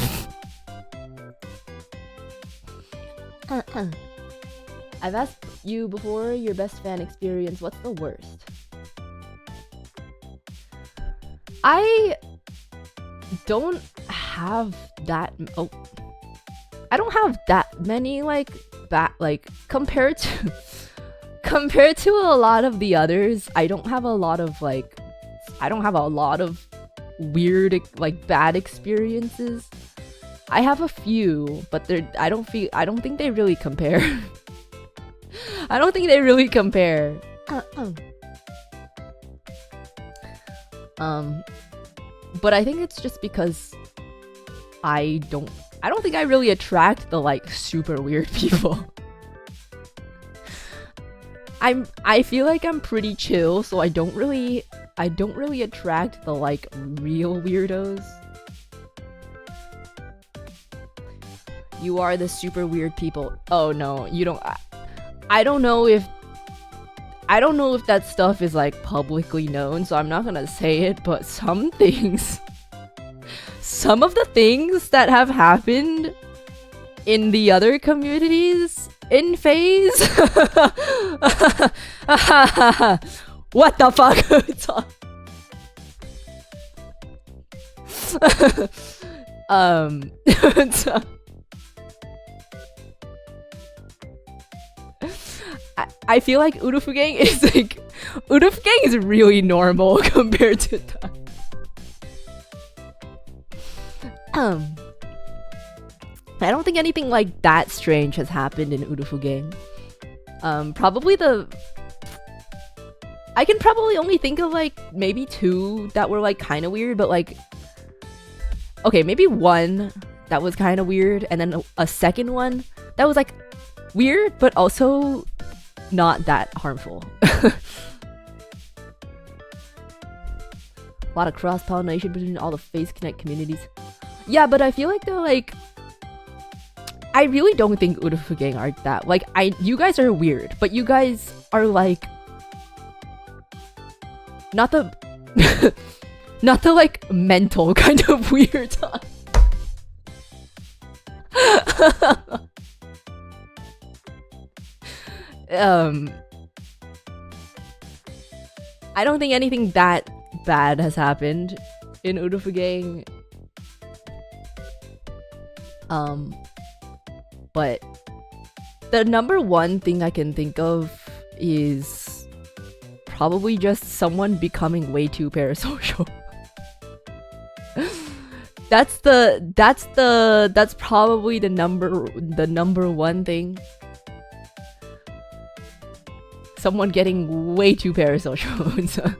I've asked you before your best fan experience. What's the worst? I don't have that. Oh, I don't have that many like compared to a lot of the others. I don't have a lot of weird like bad experiences. I have a few, but I don't think they really compare. I don't think they really compare. But I think it's just because I don't think I really attract the like super weird people. I feel like I'm pretty chill, so I don't really attract the like real weirdos. You are the super weird people. Oh no, you don't. I don't know if that stuff is like publicly known, so I'm not gonna say it, but some of the things that have happened in the other communities in Faze. What the fuck? so- I feel like Urufugang is really normal compared to that. I don't think anything like that strange has happened in Urufugang. Probably I can probably only think of like maybe 2 that were like kind of weird, but like, okay, maybe 1 that was kind of weird, and then a second one that was like weird, but also not that harmful. A lot of cross-pollination between all the Faze Connect communities. Yeah, but I feel like though, like, I really don't think Urufugang are that. Like, you guys are weird, but you guys are like, not the, not the like mental kind of weird. I don't think anything that bad has happened in Urufugang. But the number one thing I can think of is probably just someone becoming way too parasocial. That's probably the number one thing. Someone getting way too parasocial.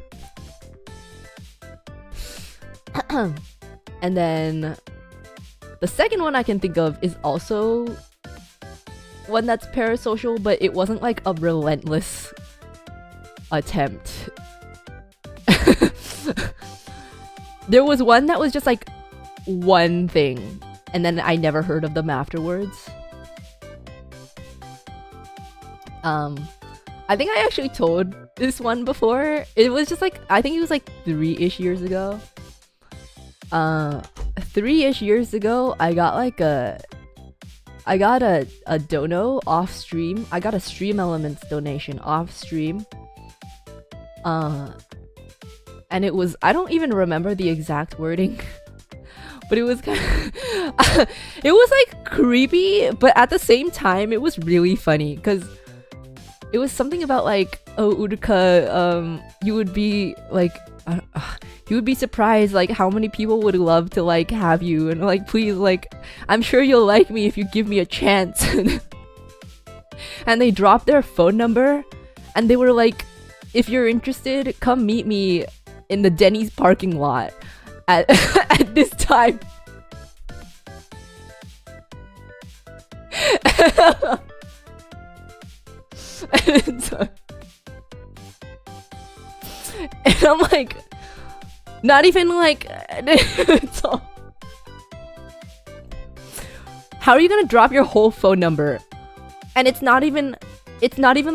And then the second one I can think of is also one that's parasocial, but it wasn't like a relentless attempt. There was one that was just like one thing, and then I never heard of them afterwards. I think I actually told this one before. It was just like, I think it was like 3-ish years ago. 3-ish years ago, I got a dono off stream. I got a Stream Elements donation off stream. And it was, I don't even remember the exact wording, but it was kind of, it was like creepy, but at the same time, it was really funny because it was something about like, oh, Uruka, you would be like, you would be surprised like how many people would love to like have you, and like, please, like, I'm sure you'll like me if you give me a chance. And they dropped their phone number, and they were like, if you're interested, come meet me in the Denny's parking lot at at this time. And I'm like, not even like, how are you gonna drop your whole phone number? And it's not even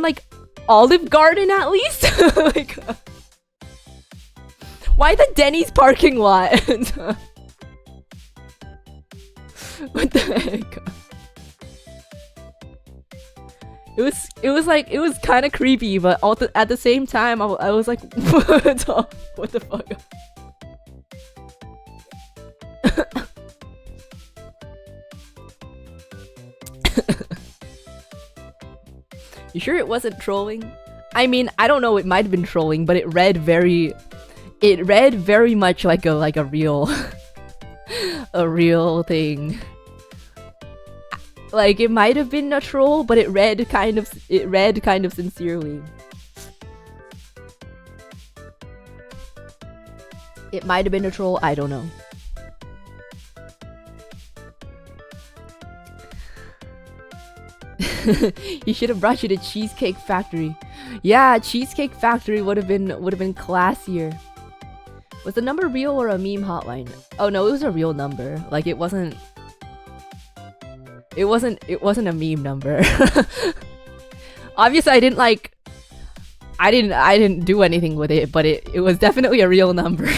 like Olive Garden at least? Like, why the Denny's parking lot? What the heck? It was kind of creepy, but at the same time, I was like, what the fuck? You sure it wasn't trolling? I mean, I don't know, it might have been trolling, but it read very much like a real a real thing. Like, it might have been a troll, but it read kind of sincerely. It might have been a troll, I don't know. He should have brought you to Cheesecake Factory. Yeah, Cheesecake Factory would have been classier. Was the number real or a meme hotline? Oh no, it was a real number. Like, it wasn't a meme number. Obviously, I didn't do anything with it, but it was definitely a real number.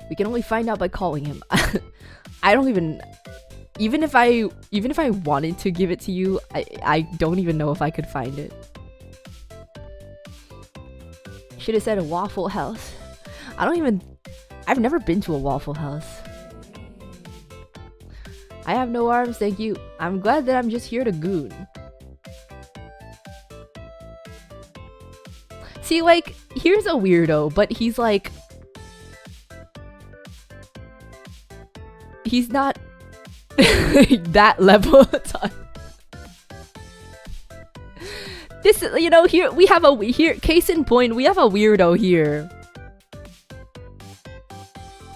We can only find out by calling him. I don't even if I wanted to give it to you, I don't even know if I could find it. Should have said a Waffle House. I've never been to a Waffle House. I have no arms, thank you. I'm glad that I'm just here to goon. See, like, here's a weirdo, but he's like... He's not that level of time. This, you know, here we have case in point, we have a weirdo here.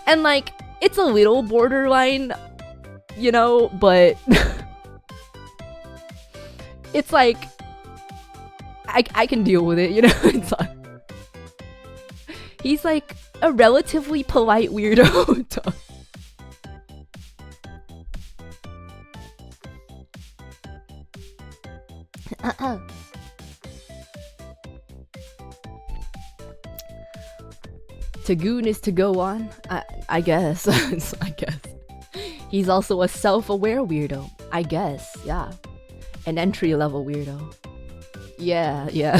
And like, it's a little borderline, you know, but it's like I can deal with it, you know. It's like, he's like a relatively polite weirdo. To goon is to go on. I guess. I guess. He's also a self-aware weirdo. I guess. Yeah. An entry-level weirdo. Yeah. Yeah.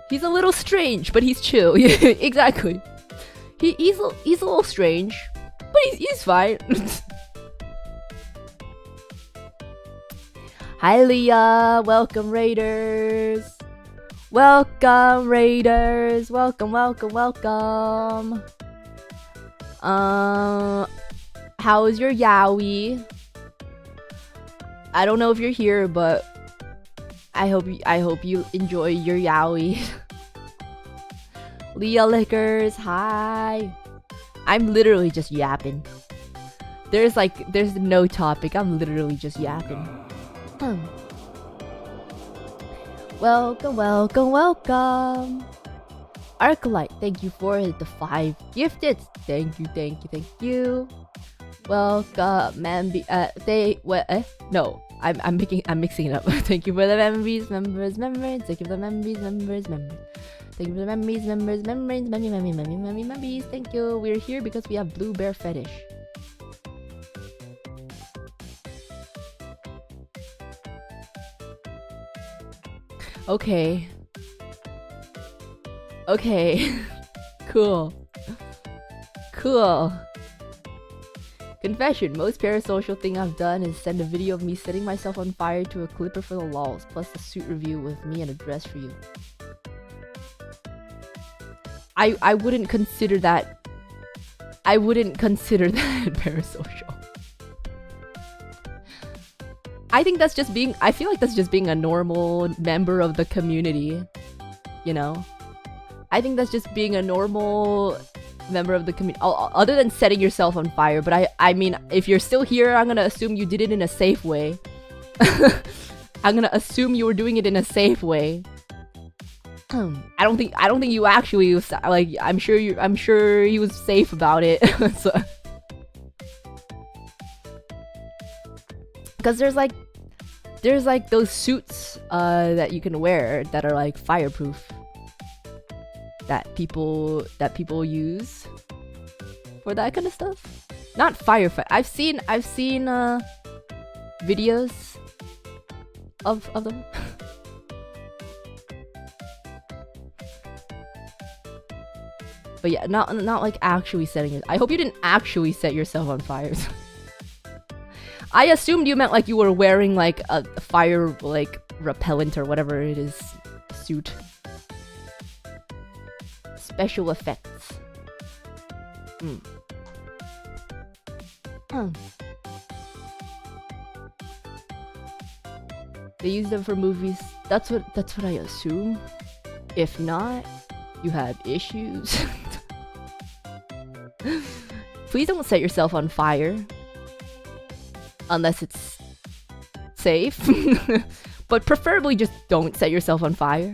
He's a little strange, but he's chill. Yeah, exactly. He's a little strange, but he's fine. Hi Leah, welcome Raiders. Welcome Raiders. Welcome. How's your yaoi? I don't know if you're here, but I hope you enjoy your yaoi. Leah Lickers, hi. I'm literally just yapping. There's no topic. I'm literally just yapping. Welcome. Arclight, thank you for the 5 gifted. Thank you. Welcome, Mambi. No, I'm mixing it up. Thank you for the members. Thank you for the members. Thank you for the members. Thank you. We're here because we have blue bear fetish. Okay. Cool. Confession, most parasocial thing I've done is send a video of me setting myself on fire to a clipper for the lols, plus the suit review with me and a dress for you. I wouldn't consider that. I wouldn't consider that parasocial. I think that's just being, I feel like that's just being a normal member of the community, you know? I think that's just being a normal member of the community, other than setting yourself on fire. But I mean, if you're still here, I'm gonna assume you did it in a safe way. I'm gonna assume you were doing it in a safe way. I don't think you actually was, like, I'm sure he was safe about it. So. Because there's like those suits that you can wear that are like fireproof, that people use for that kind of stuff. Not firefight. I've seen videos of them. But yeah, not like actually setting it. I hope you didn't actually set yourself on fire. I assumed you meant like you were wearing like a fire like repellent or whatever it is suit. Special effects. They use them for movies. That's what I assume. If not, you have issues. Please don't set yourself on fire. Unless it's safe. But preferably just don't set yourself on fire.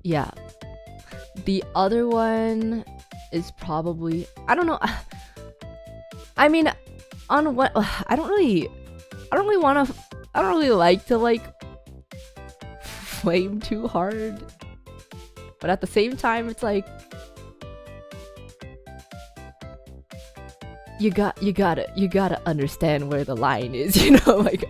Yeah. The other one is probably, I don't know. I mean, on what, I don't really like to like flame too hard. But at the same time, it's like, you gotta understand where the line is, you know, like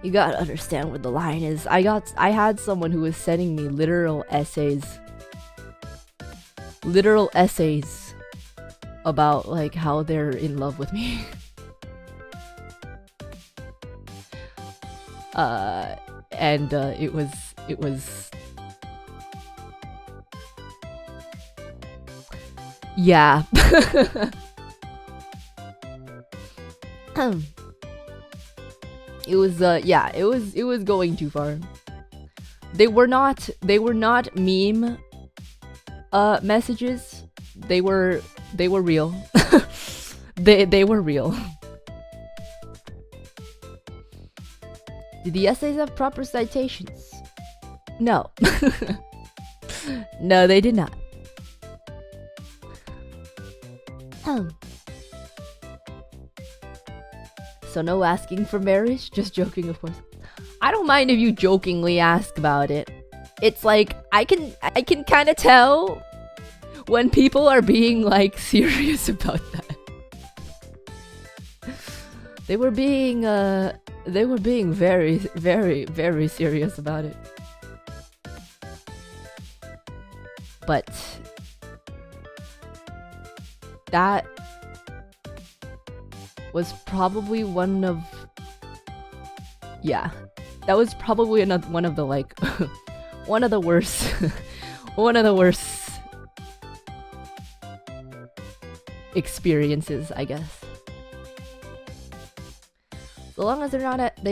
you gotta understand where the line is. I had someone who was sending me literal essays about like how they're in love with me. And it was yeah. It was yeah, it was going too far. They were not meme messages. They were real. they were real. Did the essays have proper citations? No. No, they did not. So no asking for marriage? Just joking, of course. I don't mind if you jokingly ask about it. It's like, I can kind of tell when people are being like serious about that. They were being very, very, very serious about it. But that was probably one of that was probably one of the like one of the worst experiences, I guess. So long as they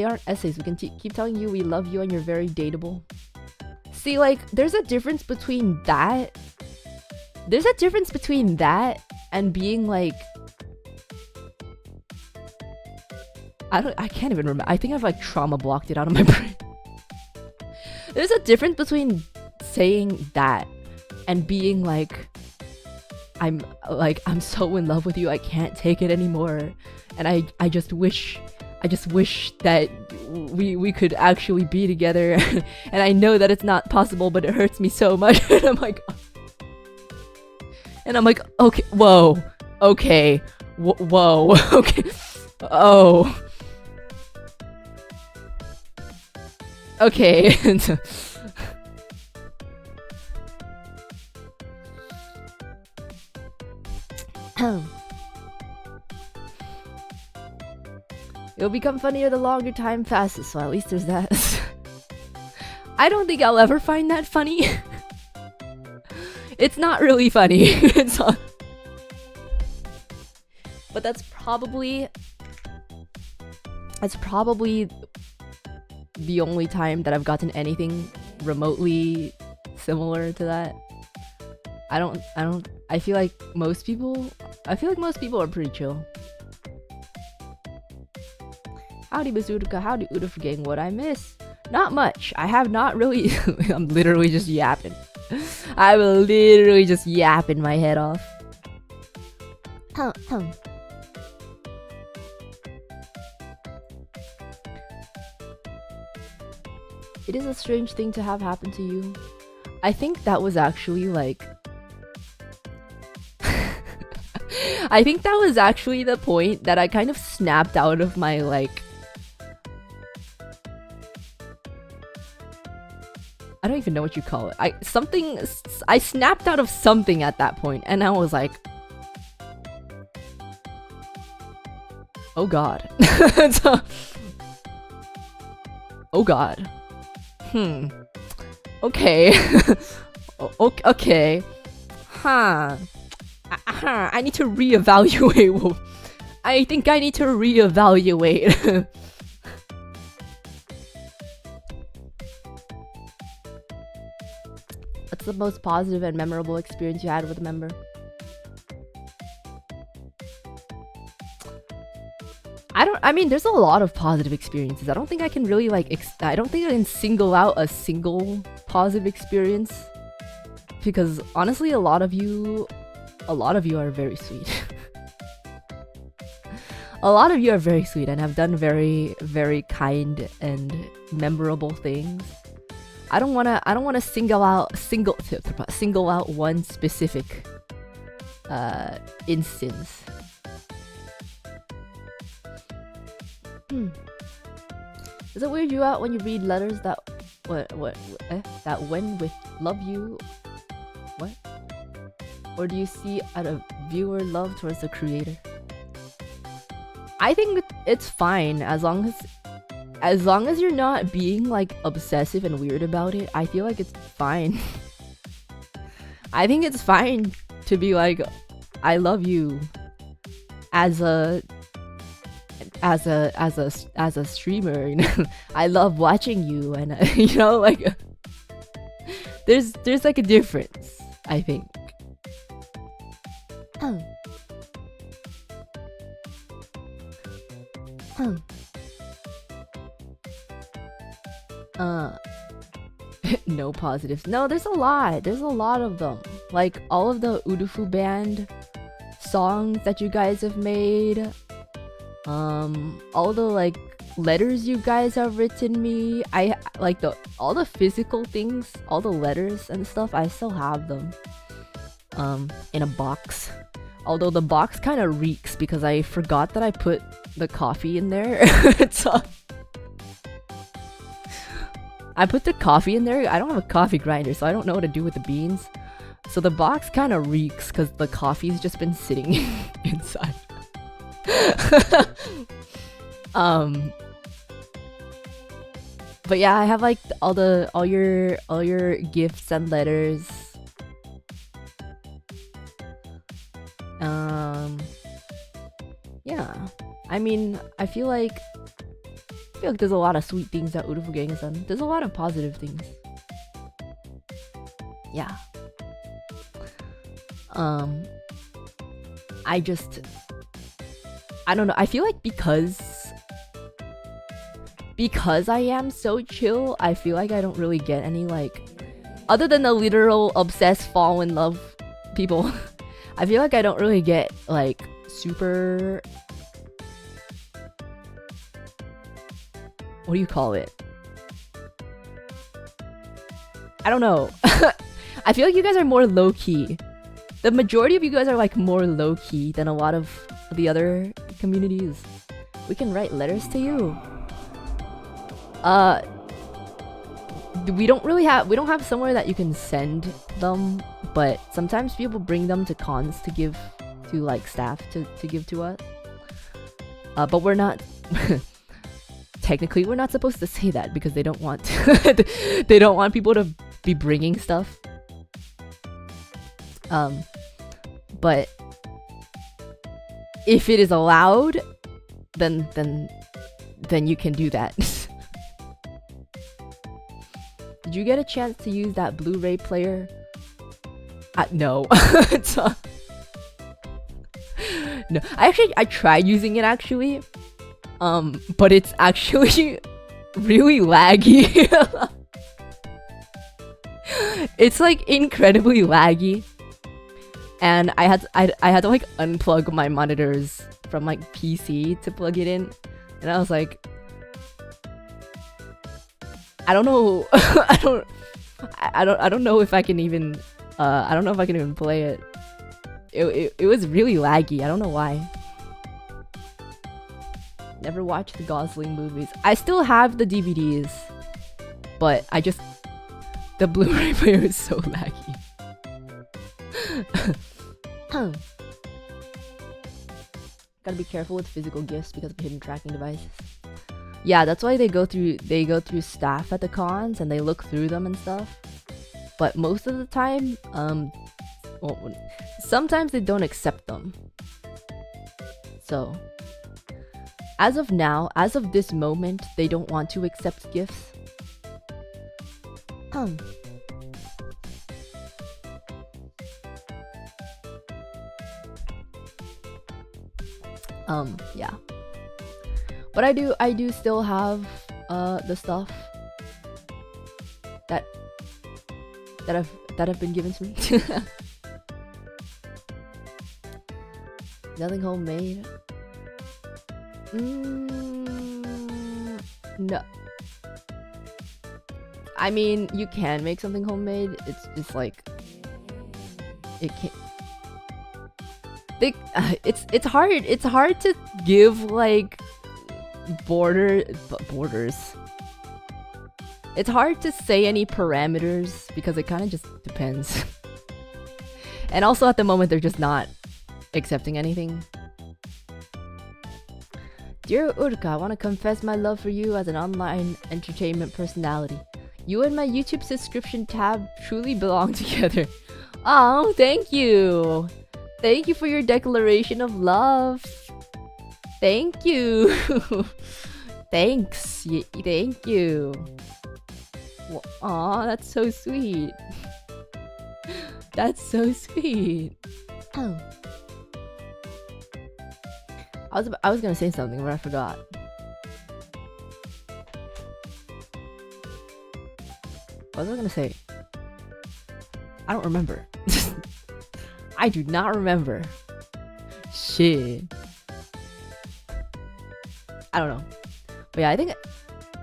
aren't essays, we can keep telling you we love you and you're very dateable. See, like, there's a difference between that. There's a difference between that and being like, I can't even remember. I think I've like trauma blocked it out of my brain. There's a difference between saying that and being like, I'm so in love with you, I can't take it anymore, and I just wish that we could actually be together, and I know that it's not possible, but it hurts me so much. And I'm like, okay, whoa, okay, whoa, okay, oh, okay. It'll become funnier the longer time passes, so at least there's that. I don't think I'll ever find that funny. It's not really funny. It's not. But that's probably the only time that I've gotten anything remotely similar to that. I feel like most people are pretty chill. Howdy, Miss Uruka. Howdy, Uda, for getting what I miss. Not much. I have not really. I'm literally just yapping. I will literally just yapping my head off. It is a strange thing to have happen to you. I think that was actually like. I think that was actually the point that I kind of snapped out of my like. I don't even know what you call it. I snapped out of something at that point, and I was like, oh god. So, oh god. Okay. Okay. Huh. I need to reevaluate. I think I need to reevaluate. What's the most positive and memorable experience you had with a member? I mean, there's a lot of positive experiences. I don't think I can really like, I don't think I can single out a single positive experience. Because honestly, a lot of you are very sweet. A lot of you are very sweet and have done very, very kind and memorable things. I don't wanna single out one specific instance. Does it weird you out when you read letters that that when with love you? What? Or do you see out of viewer love towards the creator? I think it's fine as long as you're not being like obsessive and weird about it. I feel like it's fine. I think it's fine to be like, I love you as a streamer, you know. I love watching you, and you know, like there's like a difference, I think. No positives. No, there's a lot. There's a lot of them. Like all of the Urufu band songs that you guys have made. All the like letters you guys have written me. I like all the physical things, all the letters and stuff. I still have them. In a box. Although the box kind of reeks because I forgot that I put the coffee in there. So I put the coffee in there. I don't have a coffee grinder, so I don't know what to do with the beans. So the box kind of reeks because the coffee's just been sitting inside. But yeah, I have like all your gifts and letters. Yeah. I mean, I feel like there's a lot of sweet things that Urufu Gang has done. There's a lot of positive things. Yeah. I don't know. I feel like because I am so chill, I feel like I don't really get any like, other than the literal obsessed fall in love people. I feel like I don't really get like super, what do you call it? I don't know. I feel like you guys are more low-key. The majority of you guys are like more low-key than a lot of the other communities. We can write letters to you. We don't have somewhere that you can send them, but sometimes people bring them to cons to give to like staff to give to us. But we're not technically we're not supposed to say that because they don't want they don't want people to be bringing stuff. But if it is allowed, then you can do that. Did you get a chance to use that Blu-ray player? No. No. I tried using it actually. But it's actually really laggy. It's like incredibly laggy. And I had to like unplug my monitors from like PC to plug it in. And I was like, I don't know. I don't know if I can even I don't know if I can even play it. It was really laggy. I don't know why. Never watched the Gosling movies. I still have the DVDs, but the Blu-ray player is so laggy. Gotta be careful with physical gifts because of hidden tracking devices. Yeah, that's why they go through staff at the cons and they look through them and stuff. But most of the time, well, sometimes they don't accept them. So, as of now, as of this moment, they don't want to accept gifts. Yeah. But I do still have the stuff that have been given to me. Nothing homemade. No. I mean, you can make something homemade. It's just like it can't. It's hard to give like borders. It's hard to say any parameters because it kind of just depends. And also at the moment they're just not accepting anything. Dear Uruka, I want to confess my love for you as an online entertainment personality. You and my YouTube subscription tab truly belong together. Oh, thank you. Thank you for your declaration of love. Thank you. Thanks. Thank you. Aw, that's so sweet. That's so sweet. Oh. I was gonna say something, but I forgot. What was I gonna say? I don't remember. I do not remember. Shit. I don't know. But yeah, I think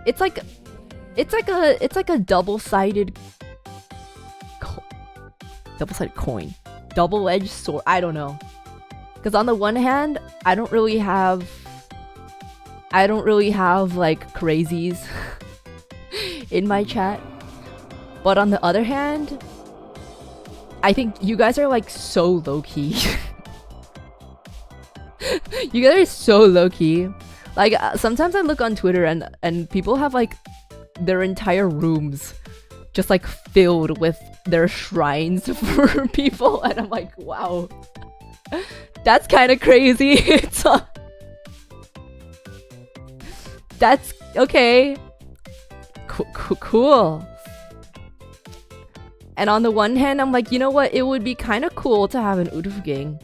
it's like a double-sided coin. Double-edged sword. I don't know. Because on the one hand, I don't really have like crazies in my chat. But on the other hand, I think you guys are like so low-key. You guys are so low-key. Like sometimes I look on Twitter and people have like their entire rooms just like filled with their shrines for people, and I'm like, wow. That's kind of crazy. It's that's okay. Cool. And on the one hand, I'm like, you know what? It would be kind of cool to have an Uruka gang.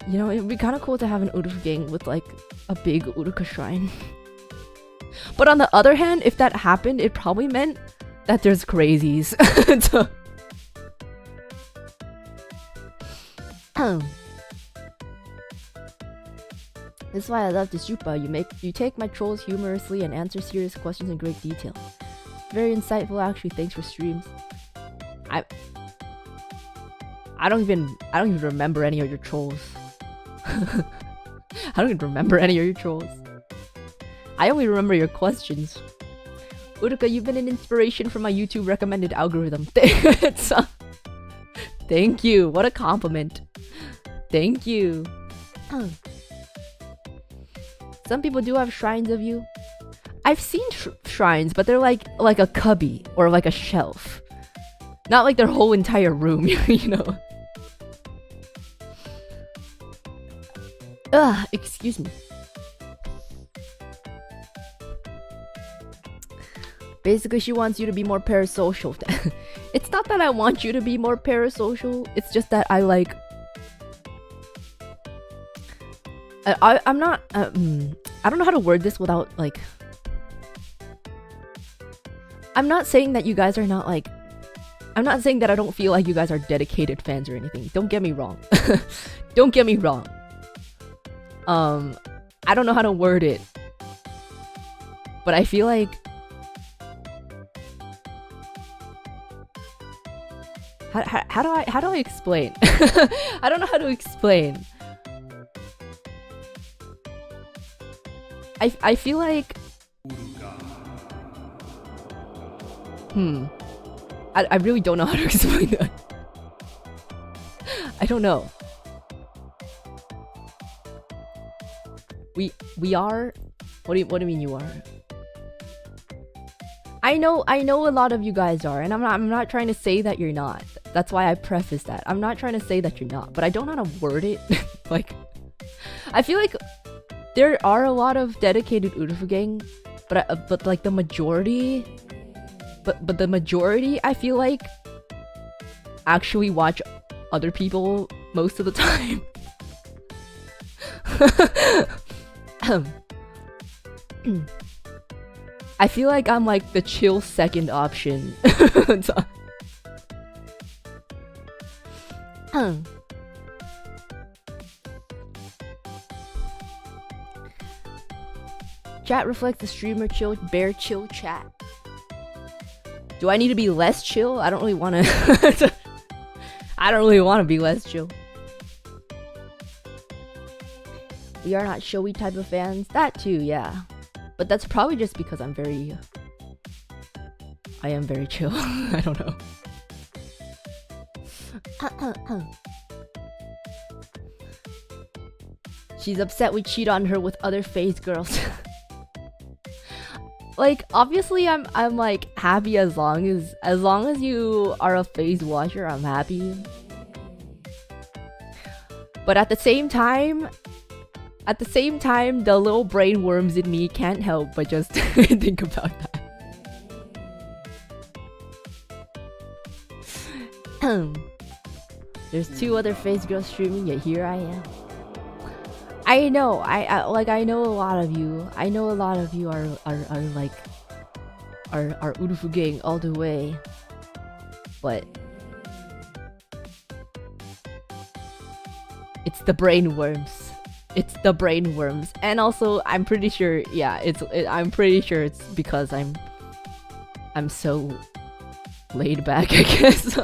You know, it would be kind of cool to have an Uruka gang with like a big Uruka shrine. But on the other hand, if that happened, it probably meant that there's crazies. So this is why I love this Yupa. You take my trolls humorously and answer serious questions in great detail. Very insightful, actually. Thanks for streams. I don't even remember any of your trolls. I don't even remember any of your trolls. I only remember your questions. Uruka, you've been an inspiration for my YouTube recommended algorithm. Thank you. What a compliment. Thank you. Some people do have shrines of you. I've seen shrines, but they're like a cubby or like a shelf. Not like their whole entire room, you know. Excuse me. Basically, she wants you to be more parasocial. It's not that I want you to be more parasocial. It's just that I like... I'm not... I don't know how to word this without, like... I'm not saying that you guys are not, like... I'm not saying that I don't feel like you guys are dedicated fans or anything. Don't get me wrong. Don't get me wrong. I don't know how to word it. But I feel like... How do I explain? I don't know how to explain. I feel like... I really don't know how to explain that. I don't know. We are... What do you mean you are? I know a lot of you guys are, and I'm not trying to say that you're not. That's why I preface that. I'm not trying to say that you're not, but I don't know how to word it. Like, I feel like there are a lot of dedicated Uruka gang, but like the majority, but the majority, I feel like, actually watch other people most of the time. I feel like I'm like the chill second option. Chat reflects the streamer chill, bear chill chat. Do I need to be less chill? I don't really want to. I don't really want to be less chill. We are not showy type of fans. That too, yeah. But that's probably just because I am very chill. I don't know. She's upset we cheat on her with other Faze girls. Like, obviously I'm like happy as long as you are a Faze watcher, I'm happy. But at the same time, the little brain worms in me can't help but just think about that. There's 2 other Faze girls streaming, yet here I am. I know, I know a lot of you. I know a lot of you are like Urufu gang all the way, but it's the brain worms. It's the brain worms, and also I'm pretty sure, yeah, I'm pretty sure it's because I'm so laid back, I guess.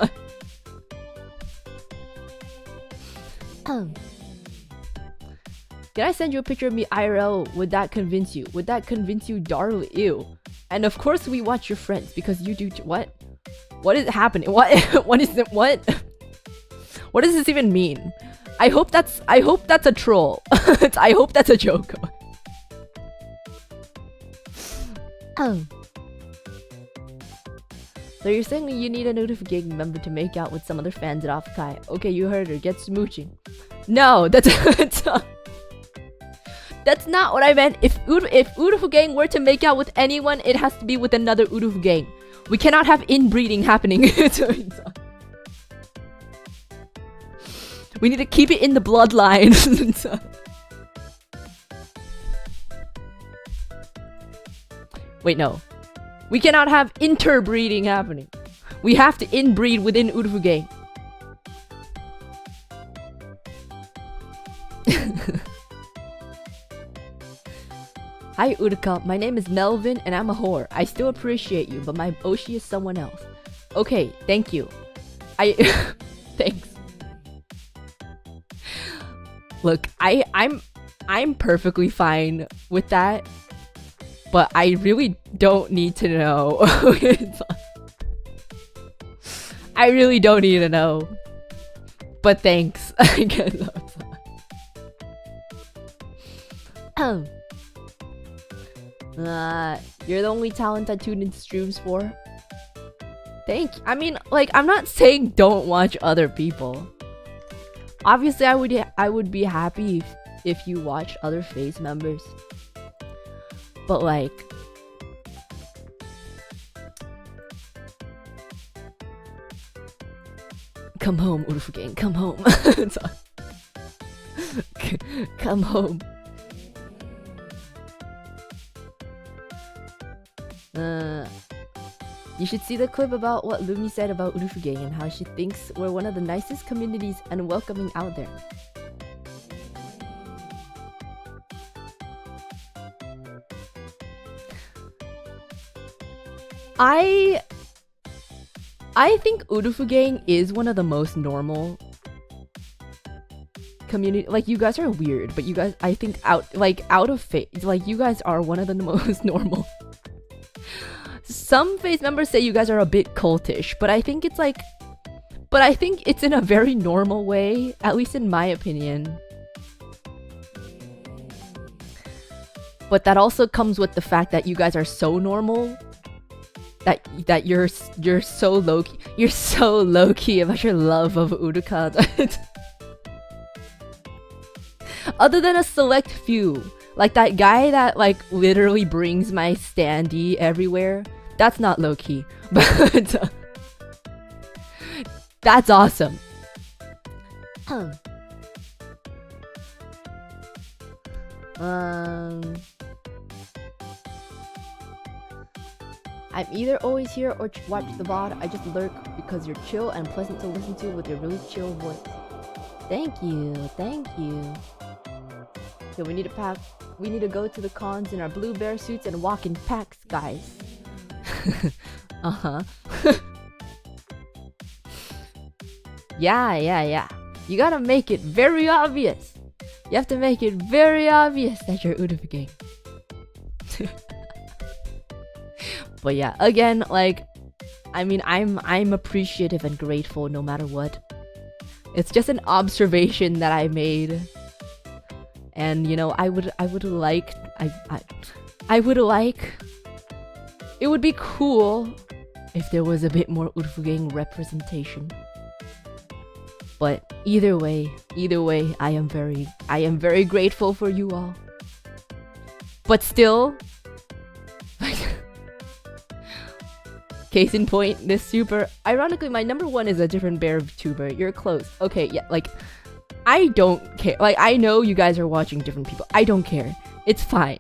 Did I send you a picture of me IRL? Would that convince you? Would that convince you, darling? Ew. And of course we watch your friends because you do. What? What is happening? What? What is it? What? What does this even mean? I hope that's a troll. I hope that's a joke. So you're saying you need a notification member to make out with some other fans at Offkai. Okay, you heard her. Get smooching. No, that's not what I meant. If Urufu gang were to make out with anyone, it has to be with another Urufu gang. We cannot have inbreeding happening. We need to keep it in the bloodline. Wait, no. We cannot have interbreeding happening. We have to inbreed within Urufu gang. Hi Uruka, my name is Melvin and I'm a whore. I still appreciate you, but my Oshi is someone else. Okay, thank you. Thanks. Look, I'm perfectly fine with that, but I really don't need to know. I really don't need to know. But thanks. I guess. You're the only talent I tune into streams for. Thank you. I mean, like, I'm not saying don't watch other people. Obviously, I would be happy if you watch other Faze members. But like, come home, Urufu gang, come home. Come home. You should see the clip about what Lumi said about Urufu gang and how she thinks we're one of the nicest communities and welcoming out there. I think Urufu gang is one of the most normal community. Like, you guys are weird, but you guys, I think out of Faze, like, you guys are one of the most normal. Some Faze members say you guys are a bit cultish, but I think it's like, in a very normal way, at least in my opinion. But that also comes with the fact that you guys are so normal that you're so low-key. You're so low-key about your love of Uruka. Other than a select few, like that guy that like literally brings my standee everywhere. That's not low-key, but that's awesome. I'm either always here or watch the VOD. I just lurk because you're chill and pleasant to listen to with your really chill voice. Thank you, thank you. So we need to pack. We need to go to the cons in our blue bear suits and walk in packs, guys. Yeah. You gotta make it very obvious. You have to make it very obvious that you're Uruka. But yeah, again, like, I mean, I'm appreciative and grateful no matter what. It's just an observation that I made. And you know, I would like it would be cool if there was a bit more Uruka representation. But either way, I am very grateful for you all. But still, like, case in point, this super, ironically, my number one is a different bear Vtuber. You're close. Okay, yeah, like, I don't care. Like, I know you guys are watching different people. I don't care. It's fine.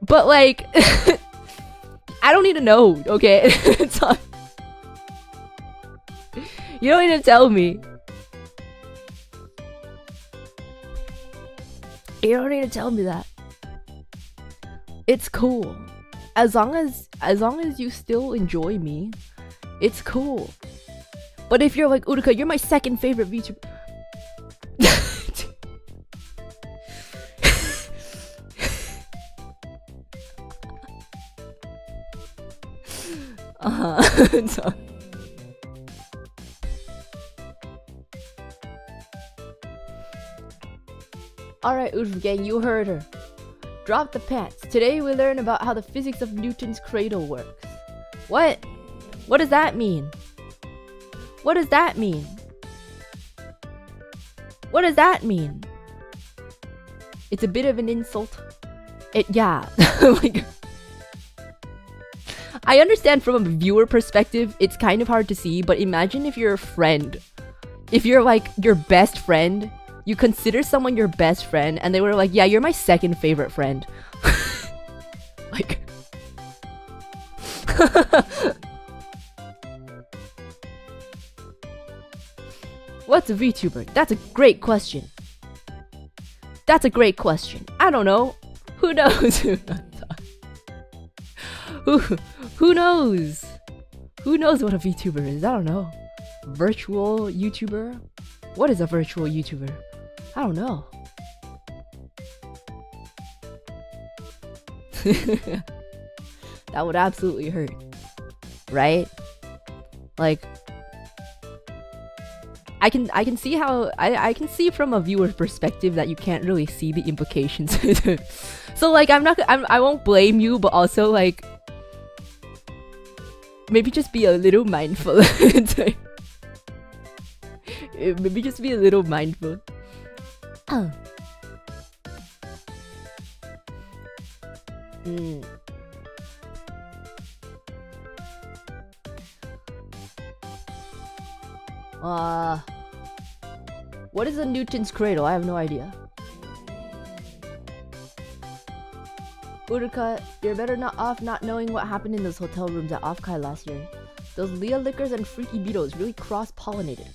But like, I don't need to know, okay? It's all... You don't need to tell me. You don't need to tell me that. It's cool. As long as you still enjoy me, it's cool. But if you're like, Uruka, you're my second favorite VTuber. So. Alright, Uruka, you heard her. Drop the pants. Today we learn about how the physics of Newton's cradle works. What? What does that mean? What does that mean? What does that mean? It's a bit of an insult. Yeah. Like, I understand from a viewer perspective, it's kind of hard to see, but imagine if you're a friend. If you're like your best friend, you consider someone your best friend, and they were like, yeah, you're my second favorite friend. Like... What's a VTuber? That's a great question. That's a great question. I don't know. Who knows? Who knows? Who knows what a VTuber is? I don't know. Virtual YouTuber? What is a virtual YouTuber? I don't know. That would absolutely hurt. Right? Like, I can see how I can see from a viewer's perspective that you can't really see the implications. So like I won't blame you, but also like maybe just be a little mindful. Maybe just be a little mindful. What is a Newton's cradle? I have no idea. Uruka, you're better not off not knowing what happened in those hotel rooms at Offkai last year. Those Leah lickers and freaky beetles really cross-pollinated.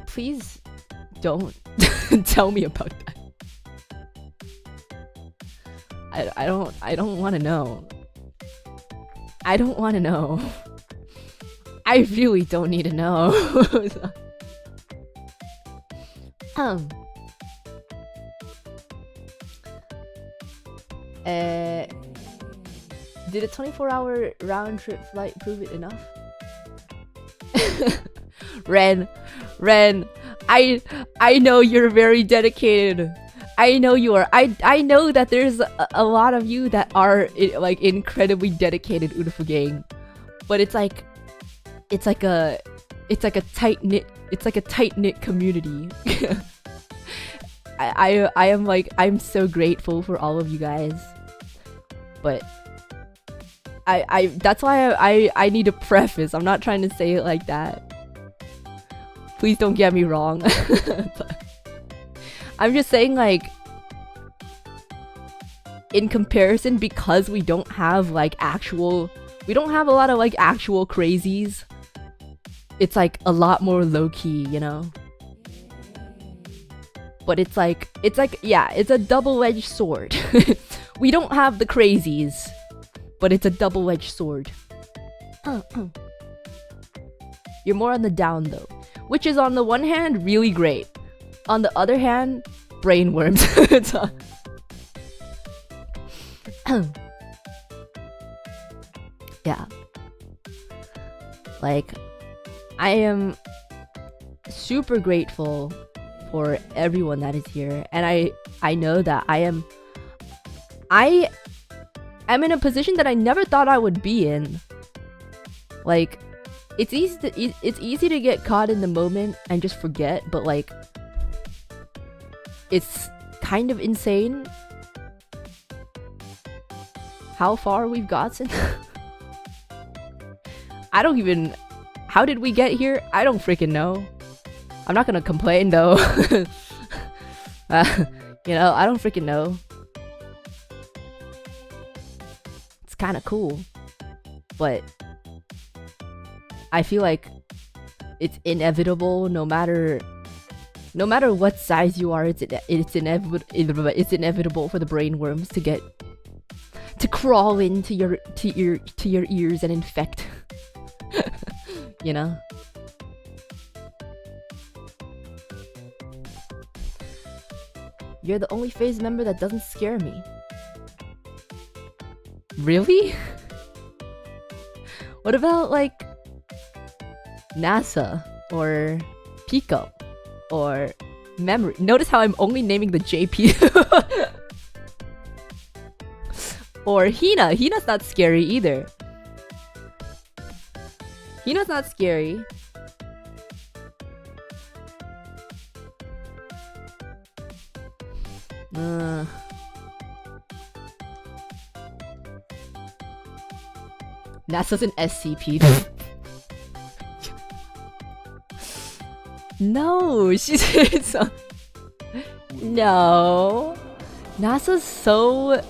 Please don't tell me about that. I don't want to know. I don't want to know. I really don't need to know. Did a 24-hour round trip flight prove it enough? Ren, I know you're very dedicated. I know you are. I know that there's a lot of you that are like incredibly dedicated Uruka, but it's like a tight knit community. I am like, I'm so grateful for all of you guys, but that's why I need to preface. I'm not trying to say it like that. Please don't get me wrong. I'm just saying, like, in comparison, because we don't have like we don't have a lot of like actual crazies. It's like a lot more low-key, you know? But it's like, yeah, it's a double-edged sword. We don't have the crazies, but it's a double-edged sword. You're more on the down though, which is on the one hand really great. on the other hand, brain worms. Yeah. Like, I am super grateful for everyone that is here, and I know that I am in a position that I never thought I would be in. Like, it's easy to get caught in the moment and just forget, but like, it's kind of insane how far we've gotten. How did we get here? I don't freaking know. I'm not gonna complain though. You know, I don't freaking know. It's kind of cool, but I feel like it's inevitable. No matter what size you are, it's inevitable for the brain worms to crawl into your ears and infect. You know. You're the only Faze member that doesn't scare me. Really? What about like NASA or Pico or Memory? Notice how I'm only naming the JP. Or Hina. Hina's not scary either. Hina's not scary. NASA's an SCP. No, she's so... No. NASA's so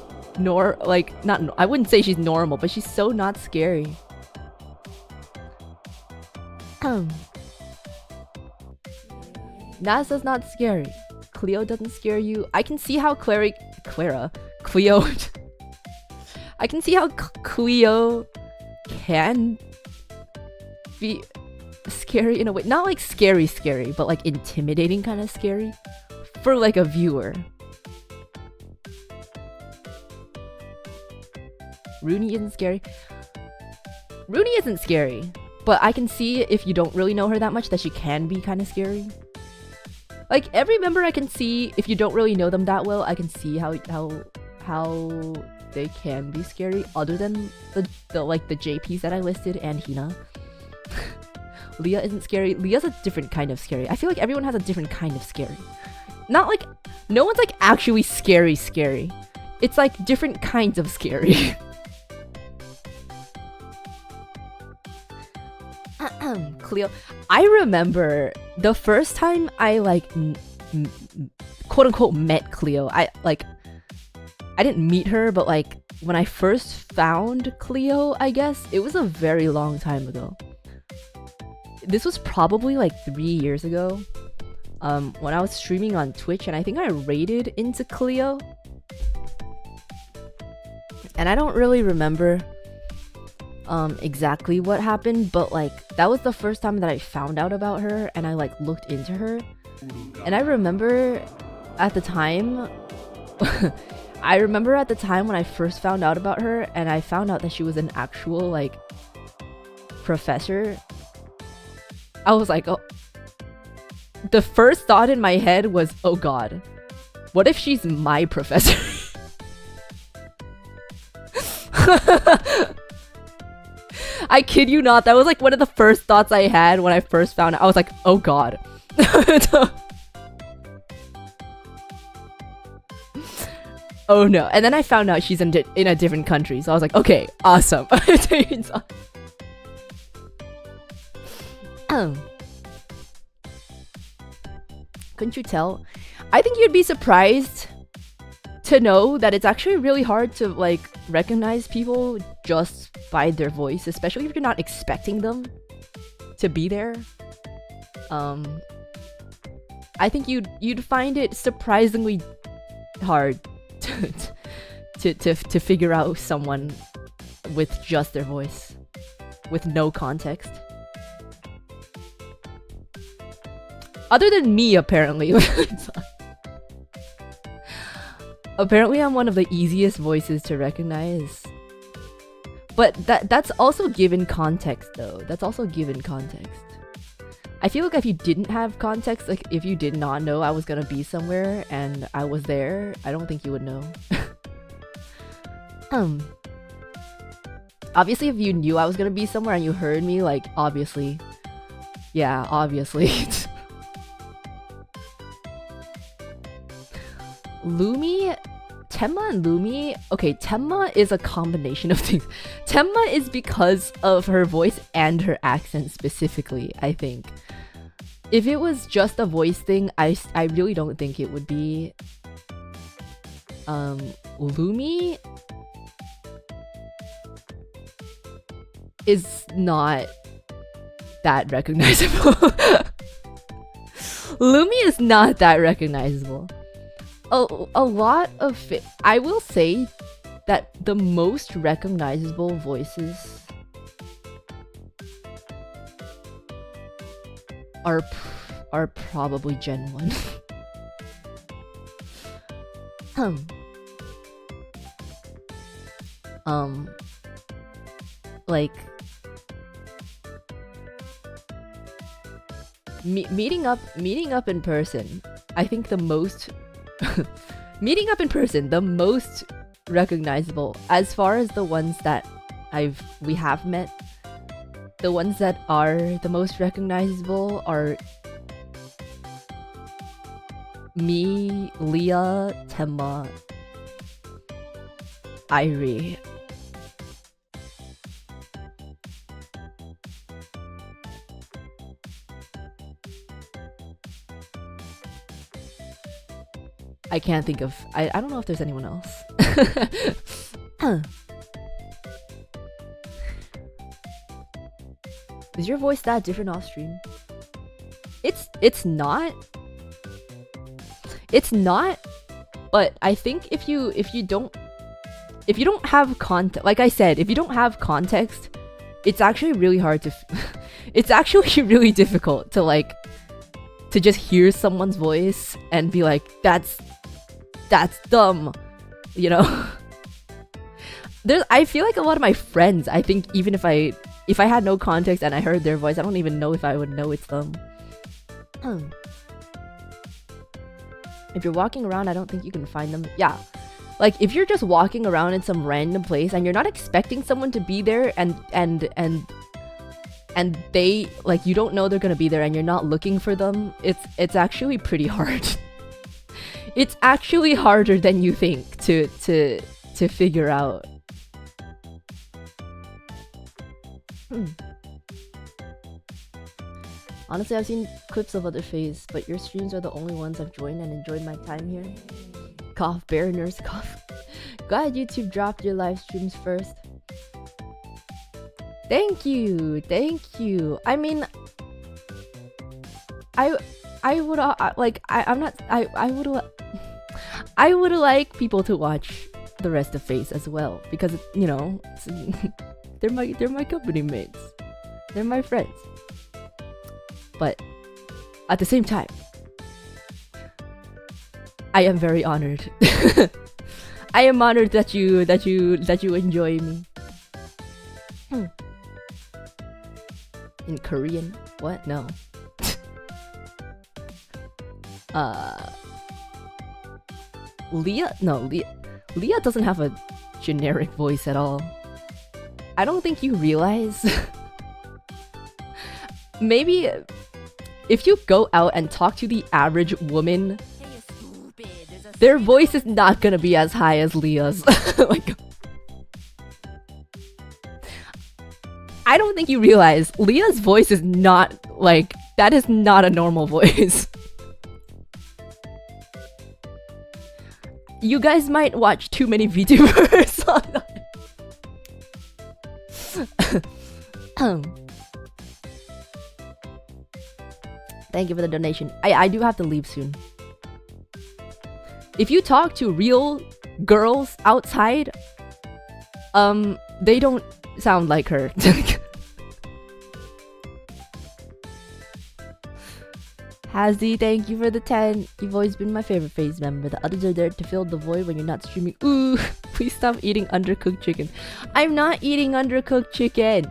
I wouldn't say she's normal, but she's so not scary. NASA's not scary. Cleo doesn't scare you. I can see how Cleo I can see how Cleo can be scary in a way. Not like scary, but like intimidating kind of scary for like a viewer. Rooney isn't scary. Rooney isn't scary, but I can see if you don't really know her that much that she can be kind of scary. Like every member I can see, if you don't really know them that well, I can see how they can be scary, other than the JPs that I listed and Hina. Leah isn't scary. Leah's a different kind of scary. I feel like everyone has a different kind of scary. Not like, no one's like actually scary. It's like different kinds of scary. Cleo. I remember the first time I like quote unquote met Cleo. I didn't meet her, but like when I first found Cleo, I guess it was a very long time ago. This was probably like 3 years ago. When I was streaming on Twitch, and I think I raided into Cleo. And I don't really remember exactly what happened, but like that was the first time that I found out about her, and I like looked into her. And I remember at the time when I first found out about her, and I found out that she was an actual like professor. I was like, oh, the first thought in my head was, oh god, what if she's my professor? I kid you not, that was like one of the first thoughts I had when I first found out. I was like, oh god. Oh no. And then I found out she's in a different country, so I was like, okay, awesome. Couldn't you tell? I think you'd be surprised to know that it's actually really hard to like recognize people just by their voice, especially if you're not expecting them to be there. I think you'd find it surprisingly hard to figure out someone with just their voice, with no context. Other than me, apparently. Apparently I'm one of the easiest voices to recognize. But that's also given context though. That's also given context. I feel like if you didn't have context, like if you did not know I was gonna be somewhere and I was there, I don't think you would know. Obviously if you knew I was gonna be somewhere and you heard me, like obviously. Yeah, obviously. Lumi? Tenma and Lumi? Okay, Tenma is a combination of things. Tenma is because of her voice and her accent specifically, I think. If it was just a voice thing, I really don't think it would be. Lumi is not that recognizable. Lumi is not that recognizable. A lot of it, I will say that the most recognizable voices are probably Gen 1. Like meeting up in person. I think the most meeting up in person, the most recognizable as far as the ones that we have met. The ones that are the most recognizable are me, Leah, Tenma, Irie. I can't think of... I don't know if there's anyone else. Is your voice that different off stream? It's not. It's not. But I think if you don't have context, like I said, if you don't have context, it's actually really hard to. It's actually really difficult to like to just hear someone's voice and be like, that's dumb, you know. I feel like a lot of my friends, I think even if I had no context and I heard their voice, I don't even know if I would know it's them. If you're walking around, I don't think you can find them. Yeah, like if you're just walking around in some random place and you're not expecting someone to be there and they, like, you don't know they're gonna be there and you're not looking for them, it's actually pretty hard. It's actually harder than you think to figure out. Honestly, I've seen clips of other Faze, but your streams are the only ones I've joined and enjoyed my time here. Cough, bear nurse cough. Glad YouTube dropped your live streams first. Thank you, thank you. I mean, I would like I would like people to watch the rest of Faze as well, because you know, they're my company mates, they're my friends. But at the same time, I am very honored. I am honored that you enjoy me. In Korean? What? No. Leah? No, Leah doesn't have a generic voice at all. I don't think you realize. Maybe if you go out and talk to the average woman, their voice is not gonna be as high as Leah's. Like, I don't think you realize Leah's voice is not like, that is not a normal voice. You guys might watch too many Vtubers on that. Thank you for the donation. I do have to leave soon. If you talk to real girls outside, they don't sound like her. Hazzy, thank you for the 10. You've always been my favorite Faze member. The others are there to fill the void when you're not streaming. Ooh, please stop eating undercooked chicken. I'm not eating undercooked chicken.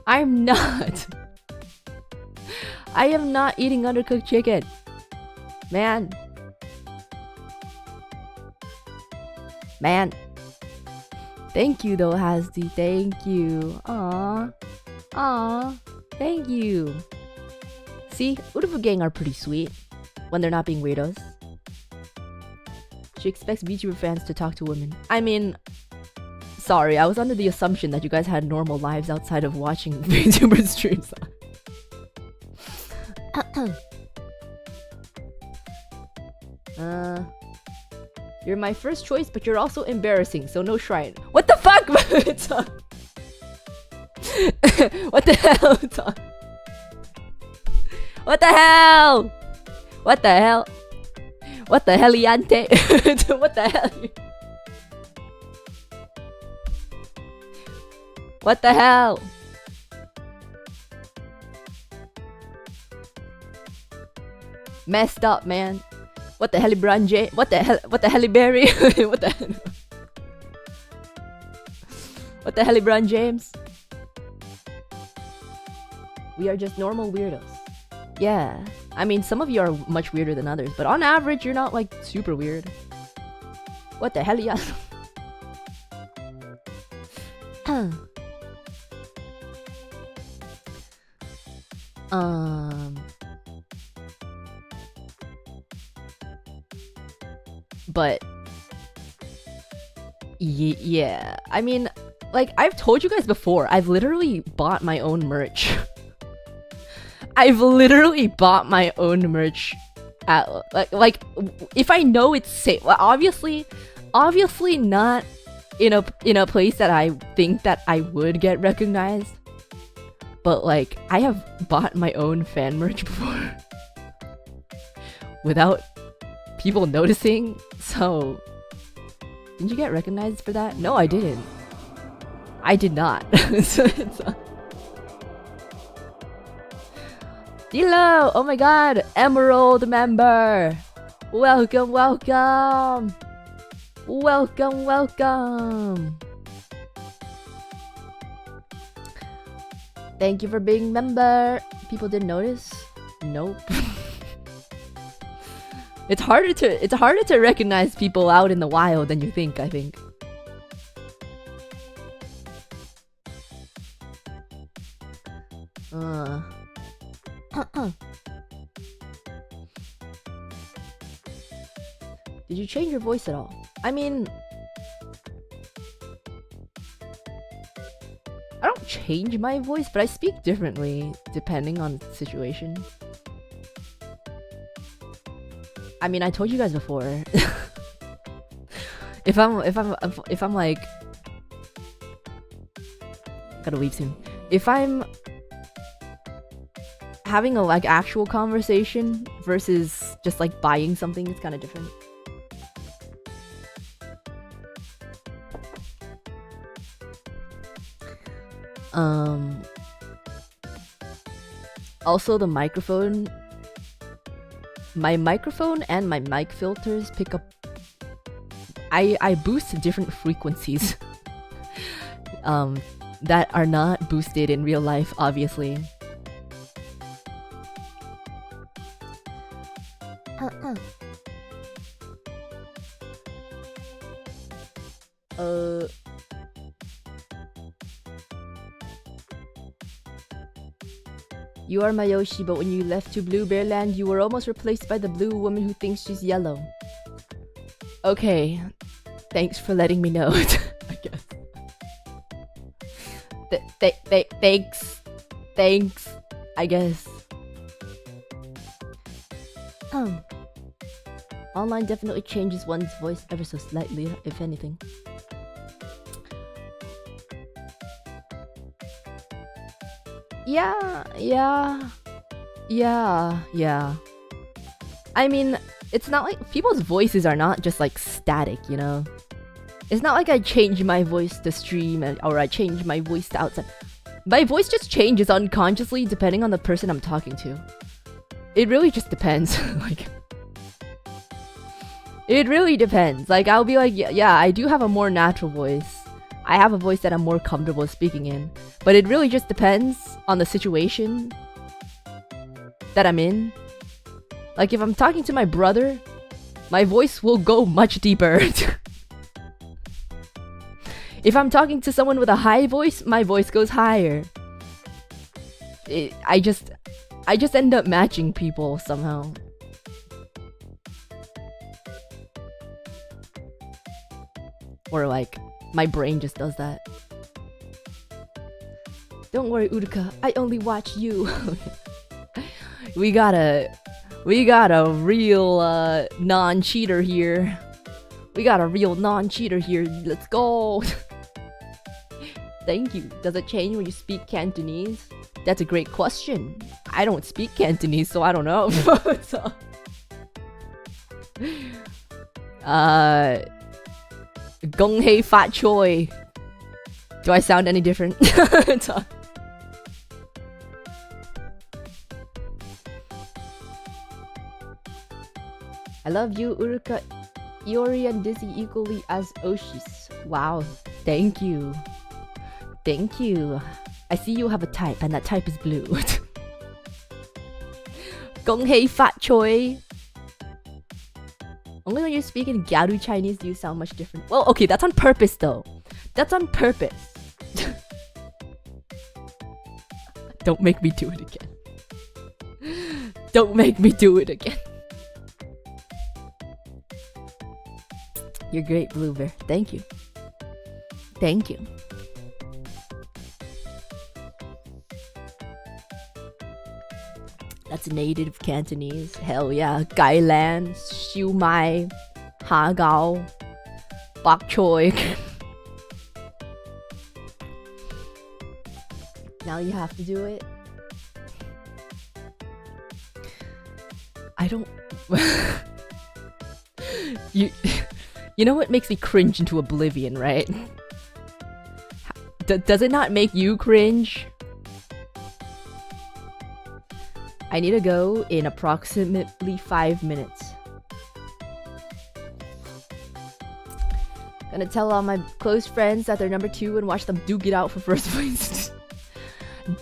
I'm not. I am not eating undercooked chicken. Man. Man. Thank you though, Hazzy. Thank you. Aww. Aww. Thank you. See, Uruka gang are pretty sweet when they're not being weirdos. She expects Vtuber fans to talk to women. I mean, sorry, I was under the assumption that you guys had normal lives outside of watching Vtuber streams. You're my first choice, but you're also embarrassing, so no shrine. What the fuck? What the hell? What the hell? What the hell? What the heliante? What the hell? What the hell? Messed up, man. What the hell, Branje? What the hell? What the hell, Berry? What the hell? What the hell, LeBron James? We are just normal weirdos. Yeah, I mean, some of you are much weirder than others, but on average, you're not like super weird. What the hell, yeah? But yeah, I mean, like I've told you guys before, I've literally bought my own merch. I've literally bought my own merch at like if I know it's safe. Well, obviously not in a place that I think that I would get recognized. But like I have bought my own fan merch before without people noticing. So didn't you get recognized for that? No, I didn't. I did not. Dilo! Oh my god! Emerald member! Welcome, welcome! Welcome, welcome! Thank you for being member! People didn't notice? Nope. It's harder to recognize people out in the wild than you think, I think. Did you change your voice at all? I mean, I don't change my voice, but I speak differently depending on the situation. I mean, I told you guys before. if I'm like, gotta leave soon. If I'm having a like actual conversation versus just like buying something, it's kind of different. Also the microphone. My microphone and my mic filters pick up... I boost different frequencies that are not boosted in real life, obviously. You are my Yoshi, but when you left to Blue Bear Land, you were almost replaced by the blue woman who thinks she's yellow. Okay, thanks for letting me know. I guess. Thanks. I guess. Online definitely changes one's voice ever so slightly, if anything. Yeah. I mean, it's not like people's voices are not just like static, you know? It's not like I change my voice to stream or I change my voice to outside. My voice just changes unconsciously depending on the person I'm talking to. it really just depends. Like, it really depends. Like, I'll be like, yeah, I do have a more natural voice. I have a voice that I'm more comfortable speaking in. But it really just depends on the situation that I'm in. Like, if I'm talking to my brother, my voice will go much deeper. If I'm talking to someone with a high voice, my voice goes higher. I just end up matching people somehow. Or like, my brain just does that. Don't worry, Uruka, I only watch you. We got a real non-cheater here. We got a real non-cheater here. Let's go. Thank you. Does it change when you speak Cantonese? That's a great question. I don't speak Cantonese, so I don't know. So, Gong hei fat choi. Do I sound any different? I love you, Uruka, Iori, and Dizzy equally as Oshis. Wow, thank you. Thank you. I see you have a type, and that type is blue. Gong hei fat choi. Only when you speak in Gyaru Chinese do you sound much different. Well, okay, that's on purpose though. That's on purpose. Don't make me do it again. Don't make me do it again. You're great, Blue Bear. Thank you. Thank you. That's native Cantonese. Hell yeah. Gai Lan, Xiu Mai, Ha Gao, Bok Choy. Now you have to do it. I don't... You know what makes me cringe into oblivion, right? Does it not make you cringe? I need to go in approximately 5 minutes. Gonna tell all my close friends that they're number 2 and watch them duke it out for first place.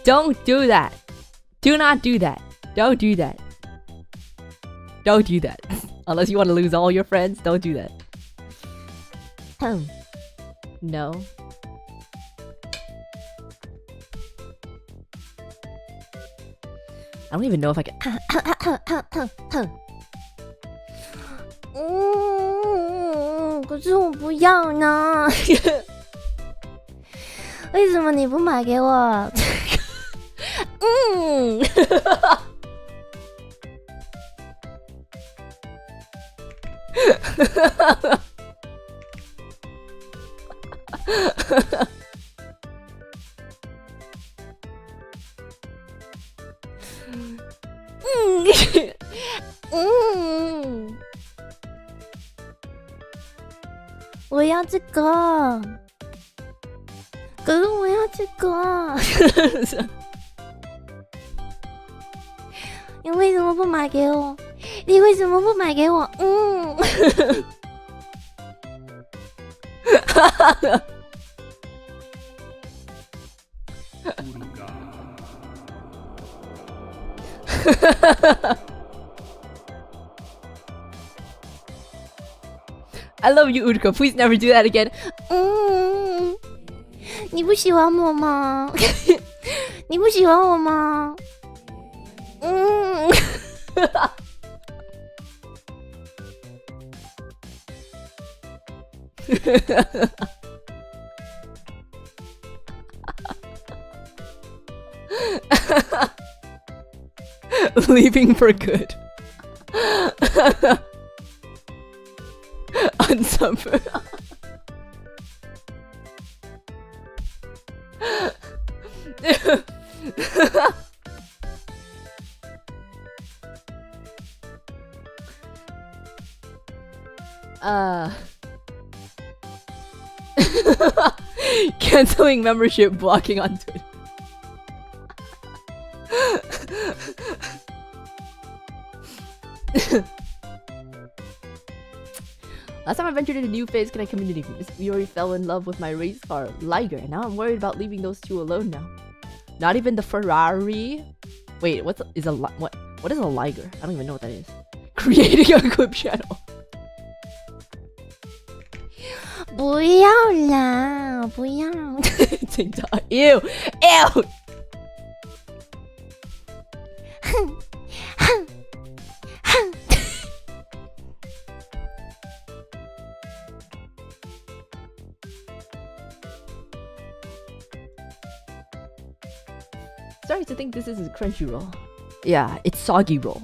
Don't do that. Do not do that. Don't do that. Don't do that. Unless you want to lose all your friends, don't do that. No. I don't even know if I can. 可是我不要呢。为什么你不买给我？我要这个，可是我要这个。你为什么不买给我？你为什么不买给我？I love you, Uruka. Please never do that again. 你不喜欢我吗？你不喜欢我吗？Leaving for good. Unsummer. Canceling membership, blocking on Twitter. Last time I ventured into new Faze Connect community, we already fell in love with my race car, Liger, and now I'm worried about leaving those two alone now. Not even the Ferrari. Wait, what is a Liger? I don't even know what that is. Creating a clip channel. 不要啦，不要。TikTok. Ew. Ew. Sorry to think this isn't Crunchyroll. Yeah, it's soggy roll.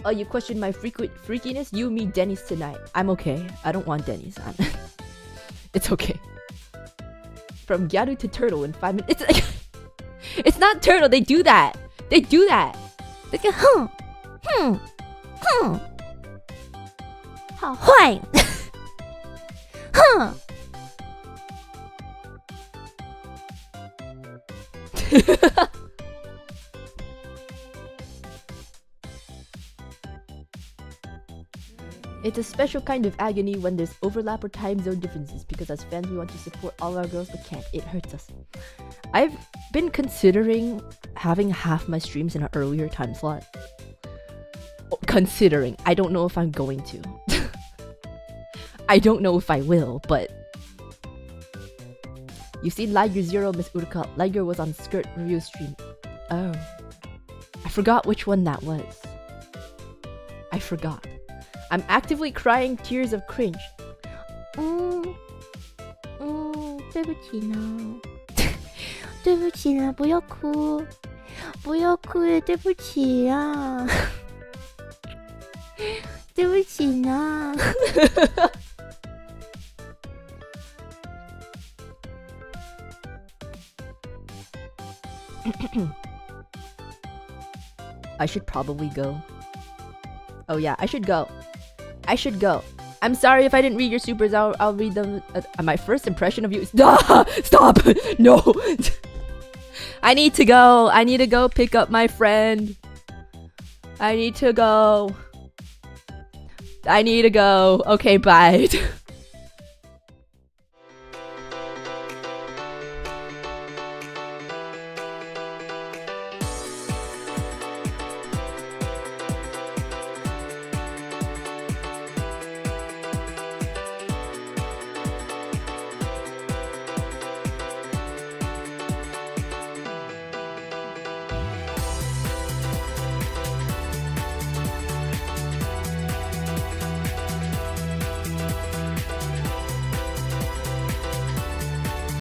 Oh, you questioned my freakiness? You, me, Denny's tonight. I'm okay. I don't want Denny's. It's okay. From Gyaru to Turtle in 5 minutes. It's like it's not Turtle. They do that. They do that. They go, 好坏。哼。It's a special kind of agony when there's overlap or time zone differences, because as fans we want to support all our girls but can't. It hurts us. I've been considering having half my streams in an earlier time slot. Considering. I don't know if I'm going to. I don't know if I will, but you've seen Liger 0, Miss Uruka. Liger was on Skirt review stream. Oh. I forgot which one that was. I forgot. I'm actively crying tears of cringe. 对不起呢，对不起呢，不要哭，不要哭，对不起啊，对不起呢。I should probably go. Oh yeah, I should go. I should go. I'm sorry if I didn't read your supers. I'll read them. My first impression of you is stop. No. I need to go. I need to go pick up my friend. I need to go. Okay, bye.